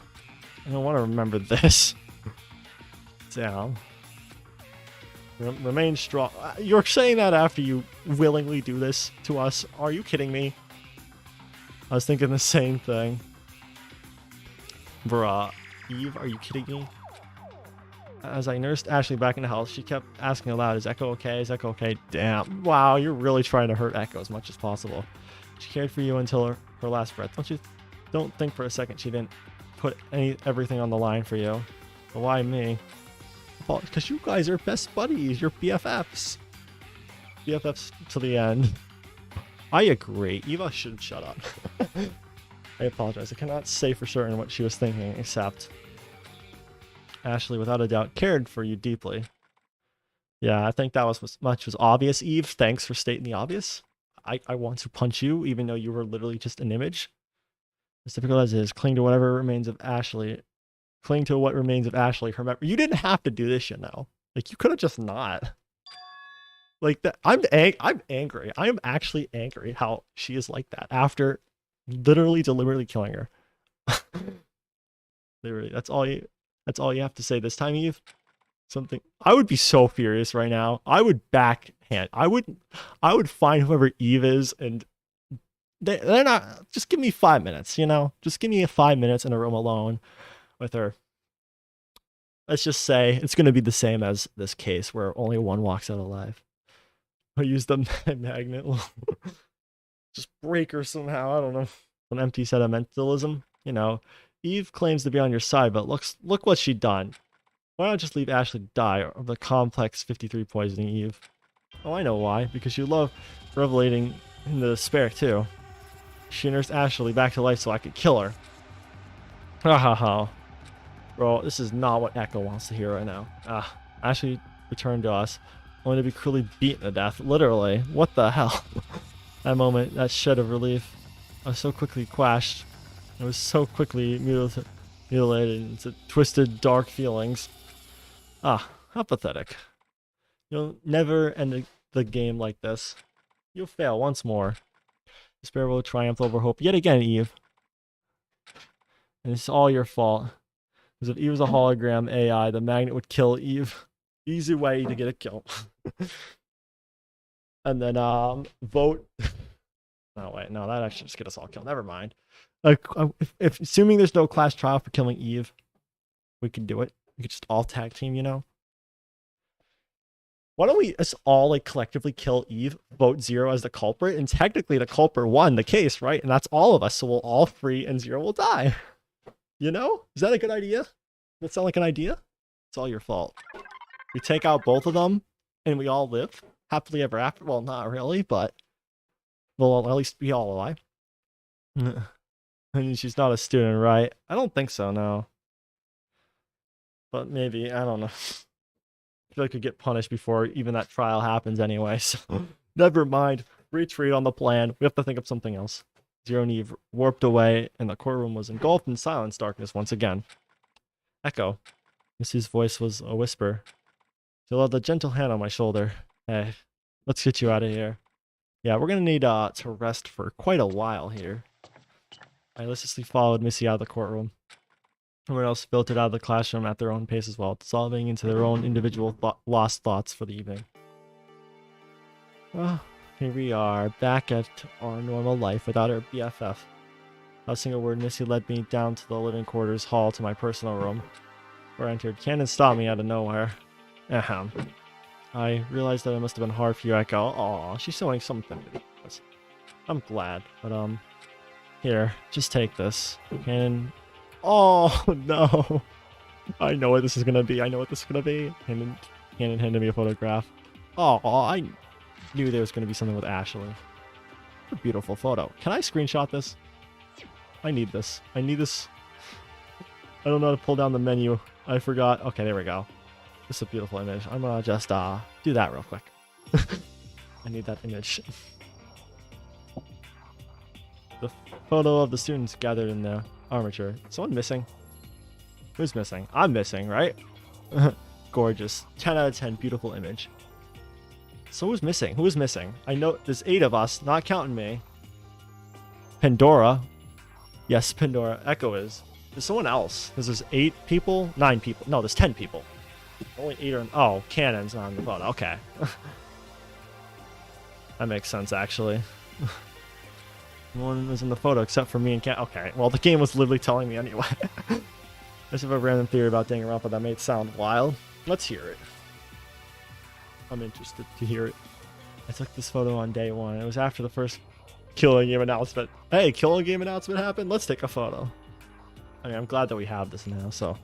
I don't want to remember this. Damn. Remain strong. You're saying that after you willingly do this to us? Are you kidding me? I was thinking the same thing. Bruh. Eve, are you kidding me? As I nursed Ashley back into health, she kept asking aloud, is Echo okay? Is Echo okay? Damn. Wow, you're really trying to hurt Echo as much as possible. She cared for you until her last breath. Don't think for a second she didn't put everything on the line for you. But why me? Well, because you guys are best buddies. You're BFFs. BFFs to the end. I agree. Eva should shut up. I apologize. I cannot say for certain what she was thinking, except Ashley, without a doubt, cared for you deeply. Yeah, I think that was as much as obvious. Eve, thanks for stating the obvious. I want to punch you, even though you were literally just an image. As difficult as it is, cling to whatever remains of Ashley. Cling to what remains of Ashley. Remember, you didn't have to do this, you know. Like, you could have just not. Like that. I'm angry. I am actually angry how she is like that after literally deliberately killing her. Literally, that's all you have to say this time, Eve. Something. I would be so furious right now. I would backhand. I would find whoever Eve is, and they're not. Just give me 5 minutes, you know. Just give me 5 minutes in a room alone with her. Let's just say it's going to be the same as this case where only one walks out alive. I use the magnet. Just break her somehow. I don't know. An empty sentimentalism. You know, Eve claims to be on your side, but look what she done. Why not just leave Ashley to die of the complex 53 poisoning, Eve? Oh, I know why. Because you love revelating in the despair, too. She nursed Ashley back to life so I could kill her. Ha ha ha. Bro, this is not what Echo wants to hear right now. Ashley returned to us, only to be cruelly beaten to death. Literally. What the hell? That moment, that shed of relief. I was so quickly quashed. I was so quickly mutilated into twisted, dark feelings. How pathetic. You'll never end the game like this. You'll fail once more. Despair will triumph over hope yet again, Eve. And it's all your fault. Because if Eve was a hologram AI, the magnet would kill Eve. Easy way to get a kill. And then vote. No, wait, no, that actually just get us all killed. Never mind. Like, if assuming there's no class trial for killing Eve, we could do it. We could just all tag team, you know. Why don't we just all like collectively kill Eve, vote Zero as the culprit, and technically the culprit won the case, right? And that's all of us, so we'll all free and Zero will die. You know? Is that a good idea? Does that sound like an idea? It's all your fault. We take out both of them, and we all live happily ever after. Well, not really, but we'll at least be all alive. I mean, she's not a student, right? I don't think so, no. But maybe, I don't know. I feel like I could get punished before even that trial happens anyway, so never mind. Retreat on the plan. We have to think of something else. Zero and Eve warped away, and the courtroom was engulfed in silence darkness once again. Echo. Missy's voice was a whisper. She held a gentle hand on my shoulder. Hey, let's get you out of here. Yeah, we're gonna need to rest for quite a while here. I listlessly followed Missy out of the courtroom. Everyone else filtered out of the classroom at their own pace as well, dissolving into their own individual lost thoughts for the evening. Well, here we are, back at our normal life without our BFF. Without a single word, Missy led me down to the living quarters hall to my personal room. Where I entered, Cannon stopped me out of nowhere. Ahem. I realized that it must have been hard for you, Echo. Aw, she's showing something. I'm glad, but here, just take this. Cannon. Oh no! I know what this is gonna be. I know what this is gonna be. Cannon handed me a photograph. Oh, I knew there was gonna be something with Ashley. What a beautiful photo. Can I screenshot this? I need this. I need this. I don't know how to pull down the menu. I forgot. Okay, there we go. This is a beautiful image. I'm gonna just do that real quick. I need that image. The photo of the students gathered in the armature. Someone missing? Who's missing? I'm missing, right? Gorgeous. 10 out of 10. Beautiful image. So who's missing? Who is missing? I know there's 8 of us, not counting me. Pandora. Yes, Pandora. Echo is. There's someone else. There's 8 people? 9 people. No, there's 10 people. Only 8 are... Oh, Cannon's not on the phone. Okay. That makes sense, actually. No one was in the photo except for me and Cat. Okay, well, the game was literally telling me anyway. I just have a random theory about Danganronpa that made it sound wild. Let's hear it. I'm interested to hear it. I took this photo on day 1. It was after the first Killing Game announcement. Hey, Killing Game announcement happened? Let's take a photo. I mean, I'm glad that we have this now, so.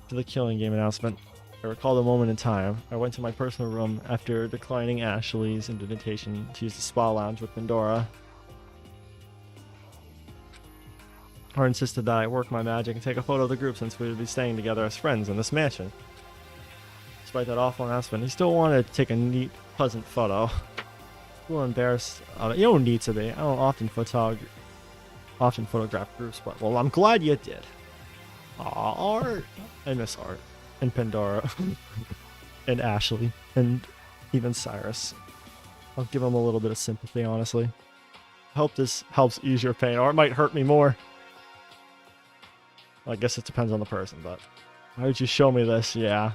To the killing game announcement. I recall the moment in time. I went to my personal room after declining Ashley's invitation to use the spa lounge with Pandora. Or insisted that I work my magic and take a photo of the group since we would be staying together as friends in this mansion. Despite that awful announcement, he still wanted to take a neat, pleasant photo. A little embarrassed. You don't need to be. I don't often photograph groups, but well, I'm glad you did. Aw, Art. I miss Art. And Pandora. And Ashley. And even Cyrus. I'll give him a little bit of sympathy, honestly. I hope this helps ease your pain, or it might hurt me more. Well, I guess it depends on the person, but... Why would you show me this? Yeah.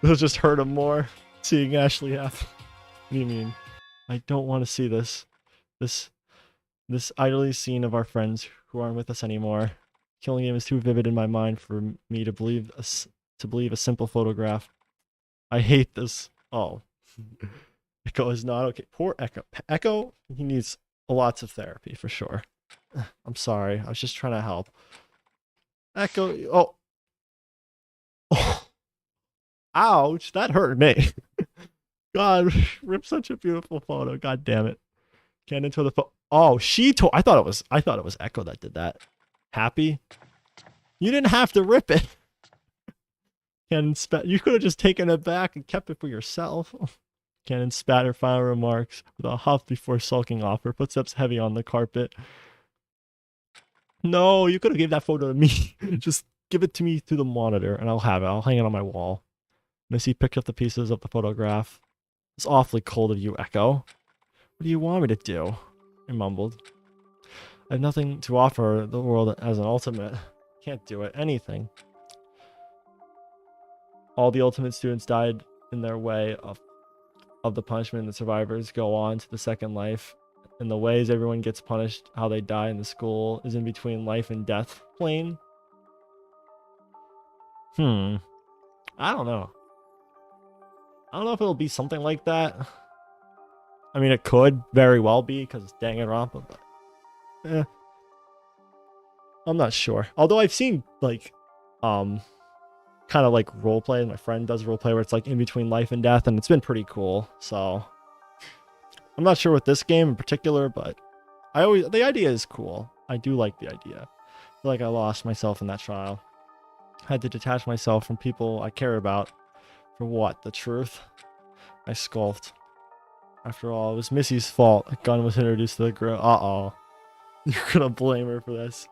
It'll just hurt him more, seeing Ashley have... What do you mean? I don't want to see this. This idly scene of our friends who aren't with us anymore. Killing game is too vivid in my mind for me to believe a simple photograph. I hate this. Oh. Echo is not okay. Poor Echo. Echo, he needs lots of therapy for sure. I'm sorry. I was just trying to help. Echo. Oh. Oh. Ouch. That hurt me. God, rip such a beautiful photo. God damn it. Can't into the photo. Oh, I thought it was Echo that did that. Happy? You didn't have to rip it. You could have just taken it back and kept it for yourself. Cannon spat her final remarks with a huff before sulking off, her footsteps heavy on the carpet. No, you could have gave that photo to me. Just give it to me through the monitor and I'll have it. I'll hang it on my wall. Missy picked up the pieces of the photograph. It's awfully cold of you, Echo. What do you want me to do? I mumbled. I have nothing to offer the world as an ultimate. Can't do it. Anything. All the ultimate students died in their way of the punishment. The survivors go on to the second life. And the ways everyone gets punished, how they die in the school, is in between life and death plane. I don't know. I don't know if it'll be something like that. I mean, it could very well be because it's Danganronpa, but I'm not sure. Although I've seen like kind of like roleplay. My friend does roleplay where it's like in between life and death, and it's been pretty cool. So I'm not sure with this game in particular, but the idea is cool. I do like the idea. I feel like I lost myself in that trial. I had to detach myself from people I care about. For what? The truth? I scoffed. After all, it was Missy's fault. A gun was introduced to the girl. Uh-oh. You're gonna blame her for this.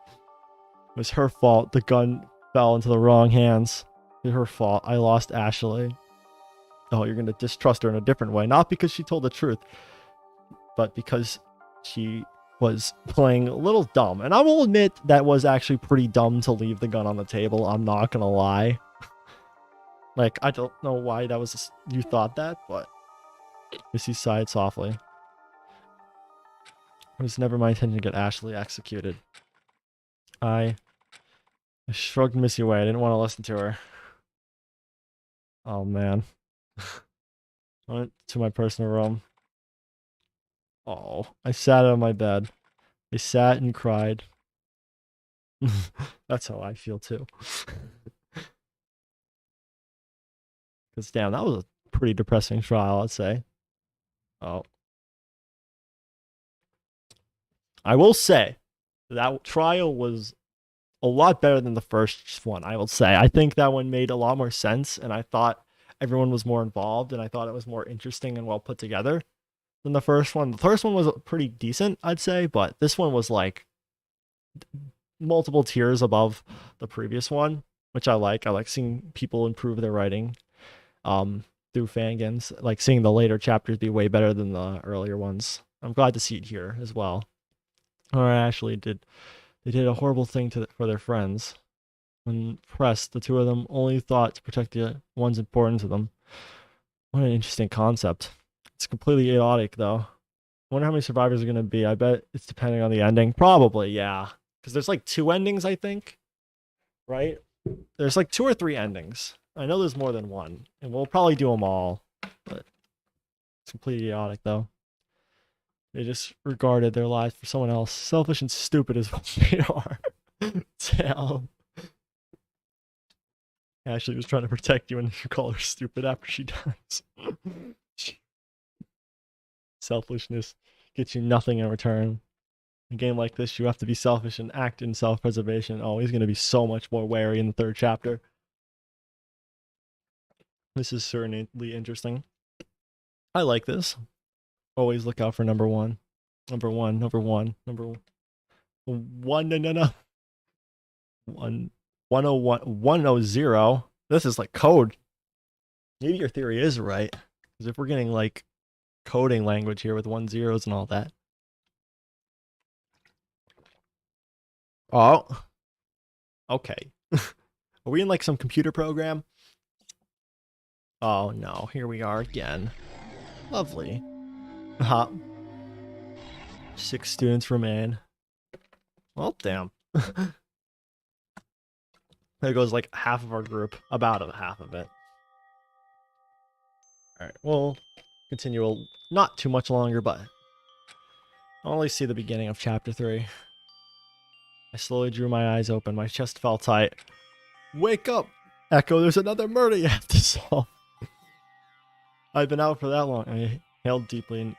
It was her fault. The gun fell into the wrong hands. It was her fault. I lost Ashley. Oh, you're gonna distrust her in a different way. Not because she told the truth, but because she was playing a little dumb. And I will admit that was actually pretty dumb to leave the gun on the table. I'm not gonna lie. Like, I don't know why that was you thought that, but Missy sighed softly. It was never my intention to get Ashley executed. I shrugged Missy away. I didn't want to listen to her. Oh, man. I went to my personal room. Oh, I sat on my bed. I sat and cried. That's how I feel, too. Because, damn, that was a pretty depressing trial, I'd say. Oh. I will say, that trial was a lot better than the first one, I will say. I think that one made a lot more sense, and I thought everyone was more involved, and I thought it was more interesting and well put together than the first one. The first one was pretty decent, I'd say, but this one was like multiple tiers above the previous one, which I like. I like seeing people improve their writing through fangans, like seeing the later chapters be way better than the earlier ones. I'm glad to see it here as well. Or actually, they did a horrible thing for their friends. When pressed, the two of them only thought to protect the ones important to them. What an interesting concept. It's completely idiotic, though. I wonder how many survivors are going to be. I bet it's depending on the ending. Probably, yeah. Because there's like 2 endings, I think. Right? There's like 2 or 3 endings. I know there's more than one. And we'll probably do them all. But it's completely idiotic, though. They just regarded their lives for someone else. Selfish and stupid is what they are. Damn. Ashley was trying to protect you and you call her stupid after she dies. Selfishness gets you nothing in return. In a game like this, you have to be selfish and act in self-preservation. Oh, he's going to be so much more wary in the third chapter. This is certainly interesting. I like this. Always look out for number one. Number one. No. 101, 100. This is like code. Maybe your theory is right. Because if we're getting like coding language here with 10s and all that. Oh. Okay. Are we in like some computer program? Oh no, here we are again. Lovely. 6 students remain. Well, damn. There goes like half of our group. About half of it. Alright, we'll continue not too much longer, but I only see the beginning of chapter 3. I slowly drew my eyes open. My chest felt tight. Wake up! Echo, there's another murder you have to solve. I've been out for that long. I inhaled deeply and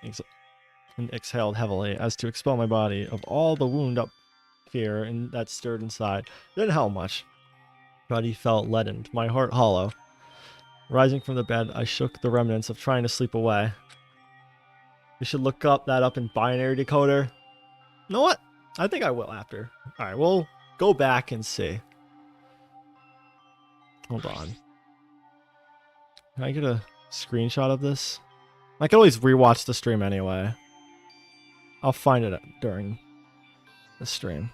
exhaled heavily as to expel my body of all the wound up fear and that stirred inside. Didn't help much. Body felt leadened, my heart hollow. Rising from the bed, I shook the remnants of trying to sleep away. We should look that up in binary decoder. You know what? I think I will after. Alright, we'll go back and see. Hold on. Can I get a screenshot of this? I can always rewatch the stream anyway. I'll find it during the stream.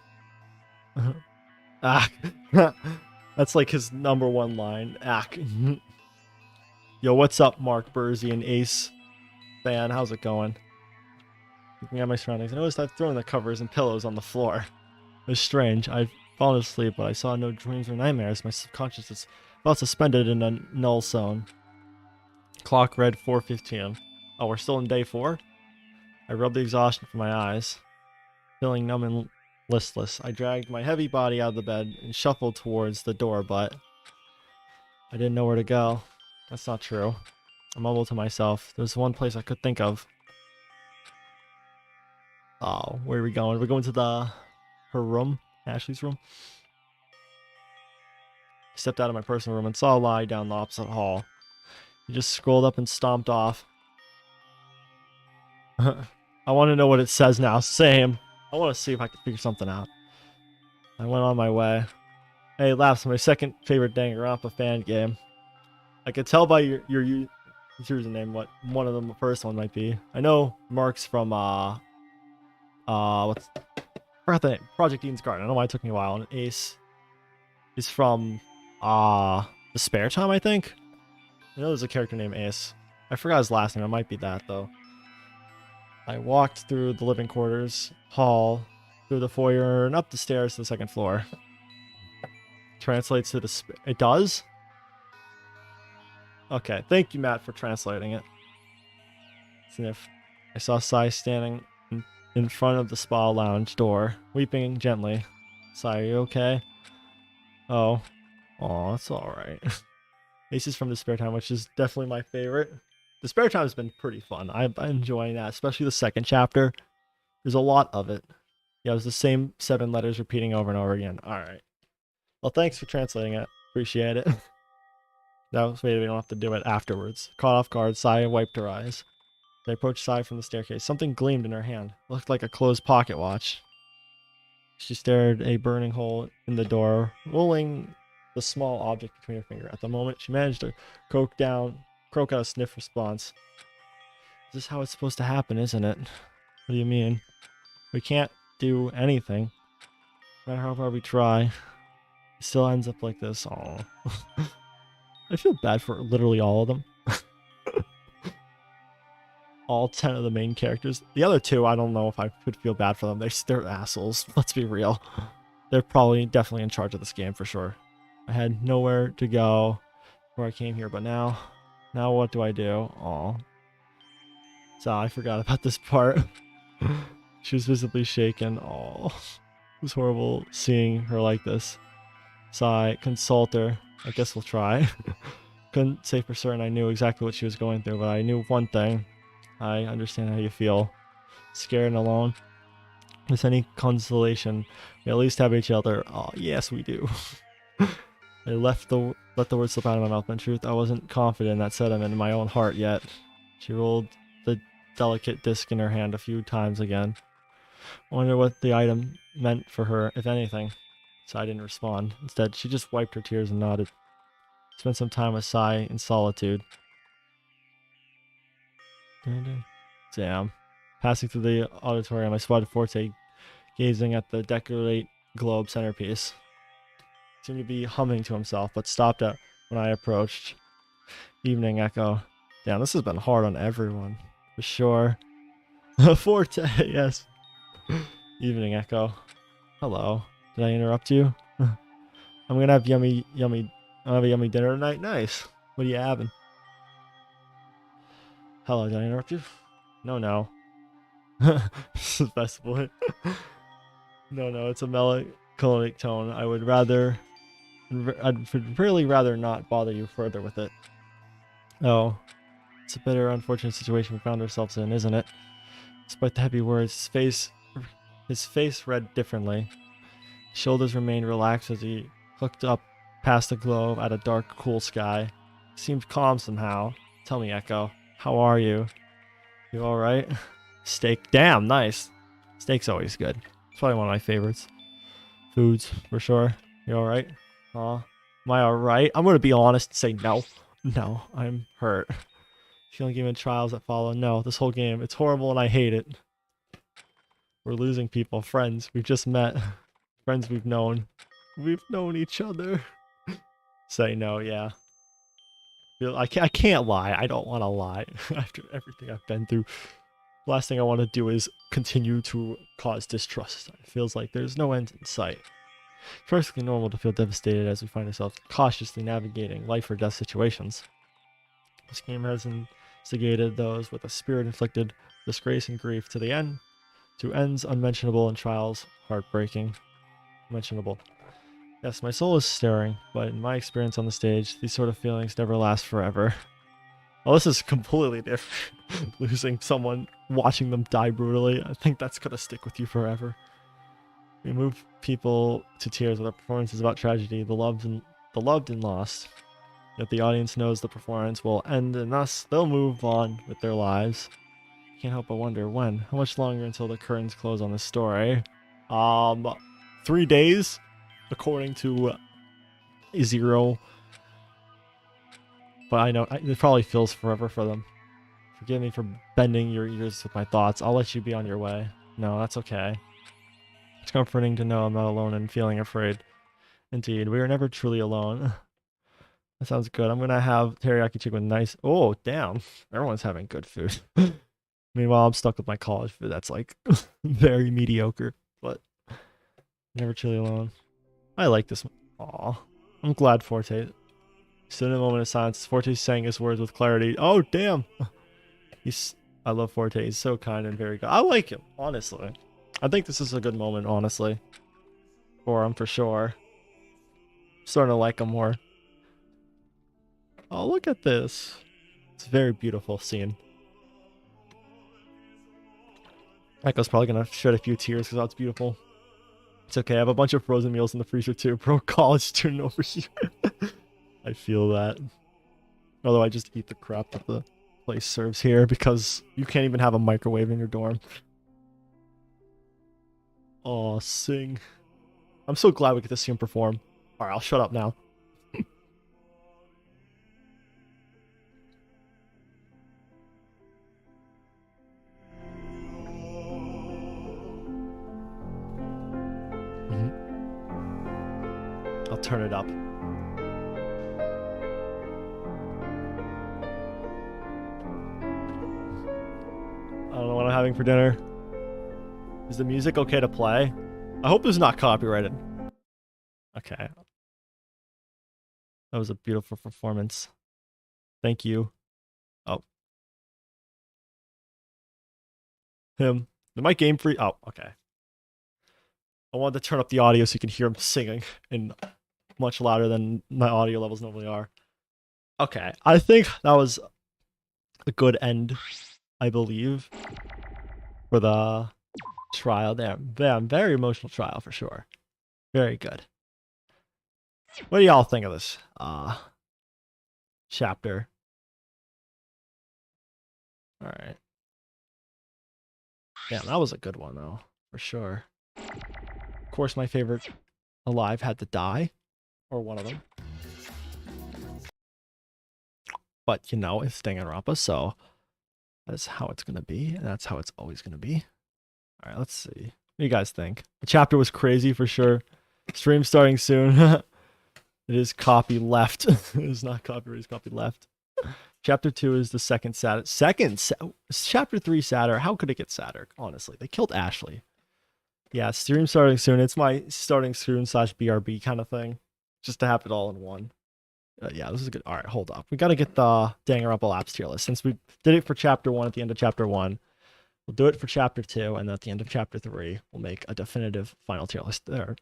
Ah. That's like his number one line. Ack. Yo, what's up, Mark Burzy and Ace fan? How's it going? Looking at my surroundings, I noticed I've thrown the covers and pillows on the floor. It was strange. I'd fallen asleep, but I saw no dreams or nightmares. My subconscious felt suspended in a null zone. Clock read 4:15. Oh, we're still in day 4? I rubbed the exhaustion from my eyes. Feeling numb and listless, I dragged my heavy body out of the bed and shuffled towards the door, but I didn't know where to go. That's not true. I mumbled to myself. There's one place I could think of. Oh, where are we going? We're going to her room? Ashley's room? I stepped out of my personal room and saw a lie down the opposite hall. He just scrolled up and stomped off. I want to know what it says now. Same. I want to see if I can figure something out. I went on my way. Hey, Lapse, my second favorite Danganronpa fan game. I could tell by your username what one of them, the first one might be. I know Mark's from what's I forgot the name. Project Eden's Garden. I don't know why it took me a while. And Ace is from the Spare Time, I think. I know there's a character named Ace. I forgot his last name. It might be that though. I walked through the living quarters, hall, through the foyer, and up the stairs to the second floor. Translates to the it does? Okay, thank you, Matt, for translating it. Sniff. I saw Sai standing in front of the spa lounge door, weeping gently. Sai, are you okay? Oh. Aw, it's alright. Ace is from the Spare Time, which is definitely my favorite. The Spare Time has been pretty fun. I'm enjoying that, especially the second chapter. There's a lot of it. Yeah, it was the same 7 letters repeating over and over again. Alright. Well, thanks for translating it. Appreciate it. That was maybe we don't have to do it afterwards. Caught off guard, Sai wiped her eyes. They approached Sai from the staircase. Something gleamed in her hand. It looked like a closed pocket watch. She stared a burning hole in the door, rolling the small object between her finger. At the moment, she managed to croak out a sniff response. This is how it's supposed to happen, isn't it? What do you mean? We can't do anything. No matter how hard we try, it still ends up like this. Aww. I feel bad for literally all of them. All 10 of the main characters. The other 2, I don't know if I could feel bad for them. They're assholes. Let's be real. They're probably definitely in charge of this game for sure. I had nowhere to go before I came here, but now what do I do? Aw. So I forgot about this part. She was visibly shaken. Aw. was horrible seeing her like this. Sigh, consult her. I guess we'll try. Couldn't say for certain I knew exactly what she was going through, but I knew one thing. I understand how you feel. Scared and alone. With any consolation, we at least have each other. Oh, yes, we do. I let the words slip out of my mouth. In truth, I wasn't confident in that sentiment in my own heart yet. She rolled the delicate disc in her hand a few times again. I wonder what the item meant for her, if anything. So I didn't respond. Instead, she just wiped her tears and nodded. Spent some time with Sai in solitude. Damn. Passing through the auditorium, I spotted Forte gazing at the decorate globe centerpiece. He seemed to be humming to himself, but stopped when I approached. Evening echo. Damn, this has been hard on everyone. For sure. Forte, yes. Evening echo. Hello. Did I interrupt you? I'm gonna have I'll have a yummy dinner tonight. Nice. What are you having? Hello, did I interrupt you? No. This is the best boy. No, it's a melancholic tone. I'd really rather not bother you further with it. Oh, it's a bitter, unfortunate situation we found ourselves in, isn't it? Despite the heavy words, his face read differently. His shoulders remained relaxed as he looked up past the globe at a dark, cool sky. He seemed calm somehow. Tell me, Echo, how are you? You alright? Steak. Damn, nice. Steak's always good. It's probably one of my favorites. Foods, for sure. You alright? Am I alright? I'm gonna be honest and say no. No, I'm hurt. Feeling given trials that follow. No, this whole game. It's horrible and I hate it. We're losing people. Friends. We've just met. Friends we've known. We've known each other. Say no, yeah. I can't lie. I don't want to lie. After everything I've been through. Last thing I want to do is continue to cause distrust. It feels like there's no end in sight. It's perfectly normal to feel devastated as we find ourselves cautiously navigating life or death situations. This game has instigated those with a spirit-inflicted disgrace and grief to the end, to ends unmentionable and trials heartbreaking. Mentionable. Yes, my soul is stirring, but in my experience on the stage, these sort of feelings never last forever. Well, this is completely different. Losing someone, watching them die brutally, I think that's gonna stick with you forever. We move people to tears with our performances about tragedy, the loved and lost. Yet the audience knows the performance will end, and thus they'll move on with their lives. Can't help but wonder when. How much longer until the curtains close on this story? 3 days, according to Zero. But I know it probably feels forever for them. Forgive me for bending your ears with my thoughts. I'll let you be on your way. No, that's okay. It's comforting to know I'm not alone in feeling afraid. Indeed, we are never truly alone. That sounds good. I'm gonna have teriyaki chicken with nice. Oh, damn! Everyone's having good food. Meanwhile, I'm stuck with my college food. That's like very mediocre, but never truly alone. I like this one. Aw, I'm glad Forte. Stood in a moment of silence. Forte sang his words with clarity. Oh, damn! I love Forte. He's so kind and very good. I like him, honestly. I think this is a good moment, honestly. For him, for sure. Starting to like him more. Oh, look at this. It's a very beautiful scene. Echo's probably gonna shed a few tears because that's beautiful. It's okay. I have a bunch of frozen meals in the freezer too. Bro, college student over here. I feel that. Although I just eat the crap that the place serves here because you can't even have a microwave in your dorm. Oh, sing. I'm so glad we get to see him perform. Alright, I'll shut up now. I'll turn it up. I don't know what I'm having for dinner. Is the music okay to play? I hope it's not copyrighted. Okay. That was a beautiful performance. Thank you. Oh. Him. Am I game free? Oh, okay. I wanted to turn up the audio so you can hear him singing and much louder than my audio levels normally are. Okay, I think that was a good end, I believe, for the trial there. Yeah, very emotional trial for sure. Very good. What do y'all think of this chapter? All right. Yeah, that was a good one though, for sure. Of course, my favorite alive had to die, or one of them. But you know, it's Danganronpa, so that's how it's gonna be, and that's how it's always gonna be. All right, let's see. What do you guys think? The chapter was crazy for sure. Stream starting soon. It is copy left. It is not copy, it's copy left. Chapter 2 is the second sad. Chapter 3 sadder. How could it get sadder? Honestly, they killed Ashley. Yeah, stream starting soon. It's my starting soon / BRB kind of thing, just to have it all in one. Yeah, this is good. All right, hold up. We got to get the Danganronpa Lapse tier list. Since we did it for chapter 1 at the end of chapter 1, we'll do it for chapter 2, and then at the end of chapter 3, we'll make a definitive final tier list there.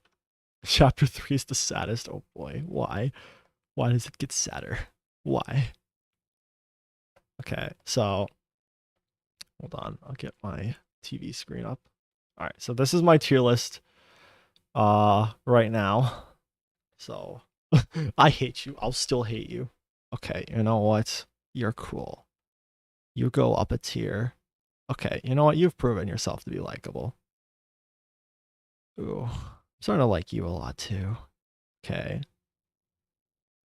Chapter 3 is the saddest. Oh boy, why? Why does it get sadder? Why? Okay, so hold on. I'll get my TV screen up. All right, so this is my tier list right now. So I hate you. I'll still hate you. Okay, you know what? You're cool. You go up a tier. Okay, you know what? You've proven yourself to be likable. Ooh, I'm starting to like you a lot too. Okay.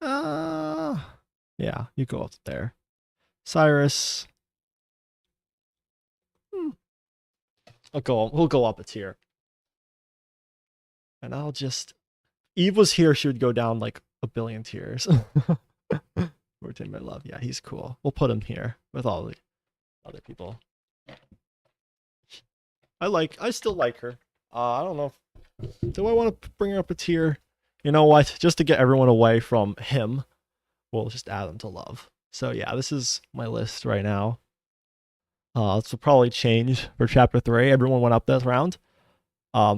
Yeah, you go up there. Cyrus. We'll go up a tier. And I'll just Eve was here, she would go down like a billion tiers. Routine my love. Yeah, he's cool. We'll put him here with all the other people. I still like her. I don't know. Do I want to bring her up a tier? You know what? Just to get everyone away from him, we'll just add them to love. So yeah, this is my list right now. This will probably change for chapter 3. Everyone went up this round.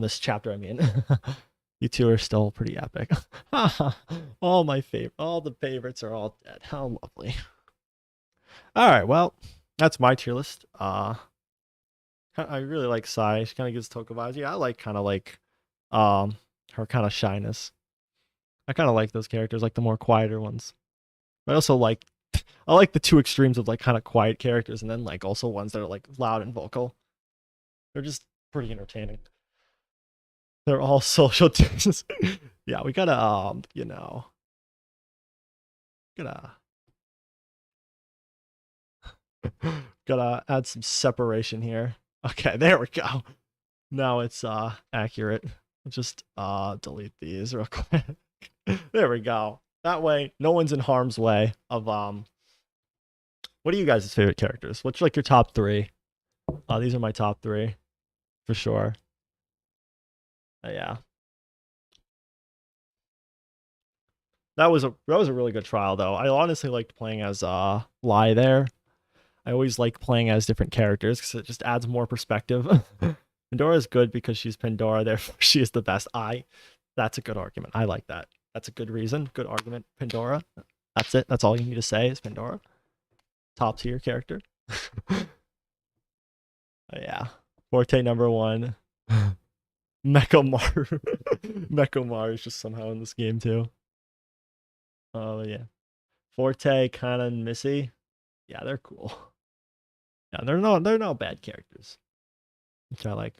This chapter, I mean. You two are still pretty epic. All the favorites are all dead. How lovely. All right, well, that's my tier list. I really like Sai. She kind of gives Toka vibes. Yeah, I like kind of like her kind of shyness. I kind of like those characters, like the more quieter ones. But I also like the two extremes of like kind of quiet characters, and then like also ones that are like loud and vocal. They're just pretty entertaining. They're all social distance. Yeah, we gotta you know, gotta add some separation here. Okay, there we go. Now it's accurate. Just delete these real quick. There we go. That way no one's in harm's way of what are you guys' favorite characters? What's like your top 3? These are my top 3 for sure. Yeah. That was a really good trial though. I honestly liked playing as Lai there. I always like playing as different characters because it just adds more perspective. Pandora is good because she's Pandora, therefore she is the best. That's a good argument. I like that. That's a good reason. Good argument. Pandora. That's it. That's all you need to say is Pandora. Top tier character. Yeah. Forte number 1. Mechamar. Mechamar is just somehow in this game too. Oh yeah. Forte, Kana, and Missy. Yeah, they're cool. Yeah, they're no bad characters. Which I like.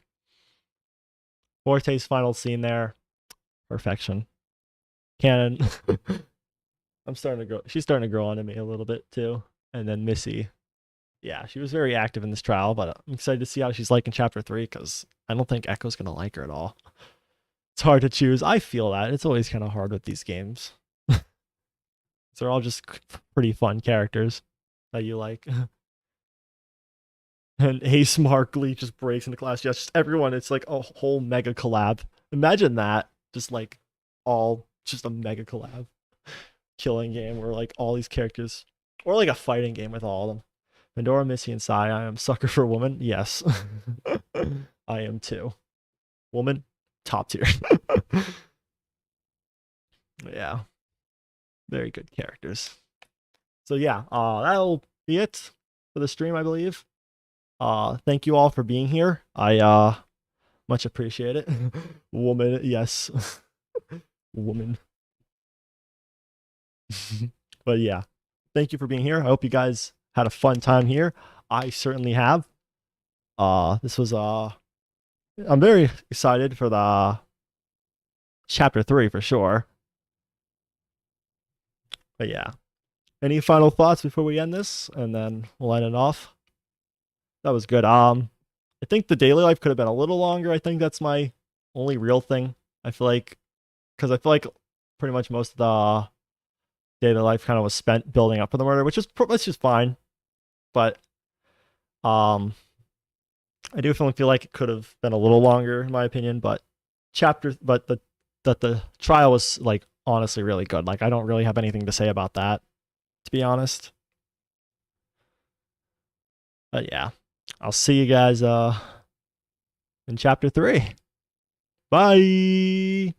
Forte's final scene there. Perfection. Canon. She's starting to grow onto me a little bit too. And then Missy. Yeah, she was very active in this trial, but I'm excited to see how she's like in chapter 3 because I don't think Echo's gonna like her at all. It's hard to choose. I feel that. It's always kind of hard with these games. They're all just pretty fun characters that you like. And Ace Markley just breaks into class. Yes, just everyone. It's like a whole mega collab. Imagine that. Just like all just a mega collab killing game where like all these characters, or like a fighting game with all of them. Pandora, Missy, and Sai. I am sucker for woman. Yes, I am too. Woman, top tier. Yeah, very good characters. So yeah, that'll be it for the stream, I believe. Thank you all for being here. I much appreciate it. Woman, yes. Woman. But yeah, thank you for being here. I hope you guys had a fun time here. I certainly have. This was I'm very excited for the chapter 3 for sure. But yeah. Any final thoughts before we end this? And then we'll end it off. That was good. I think the daily life could have been a little longer. I think that's my only real thing. I feel like, because I feel like pretty much most of the daily life kind of was spent building up for the murder, which is fine. But um, I do feel like it could have been a little longer in my opinion. But the trial was like honestly really good. Like I don't really have anything to say about that, to be honest. But yeah, I'll see you guys in chapter 3. Bye.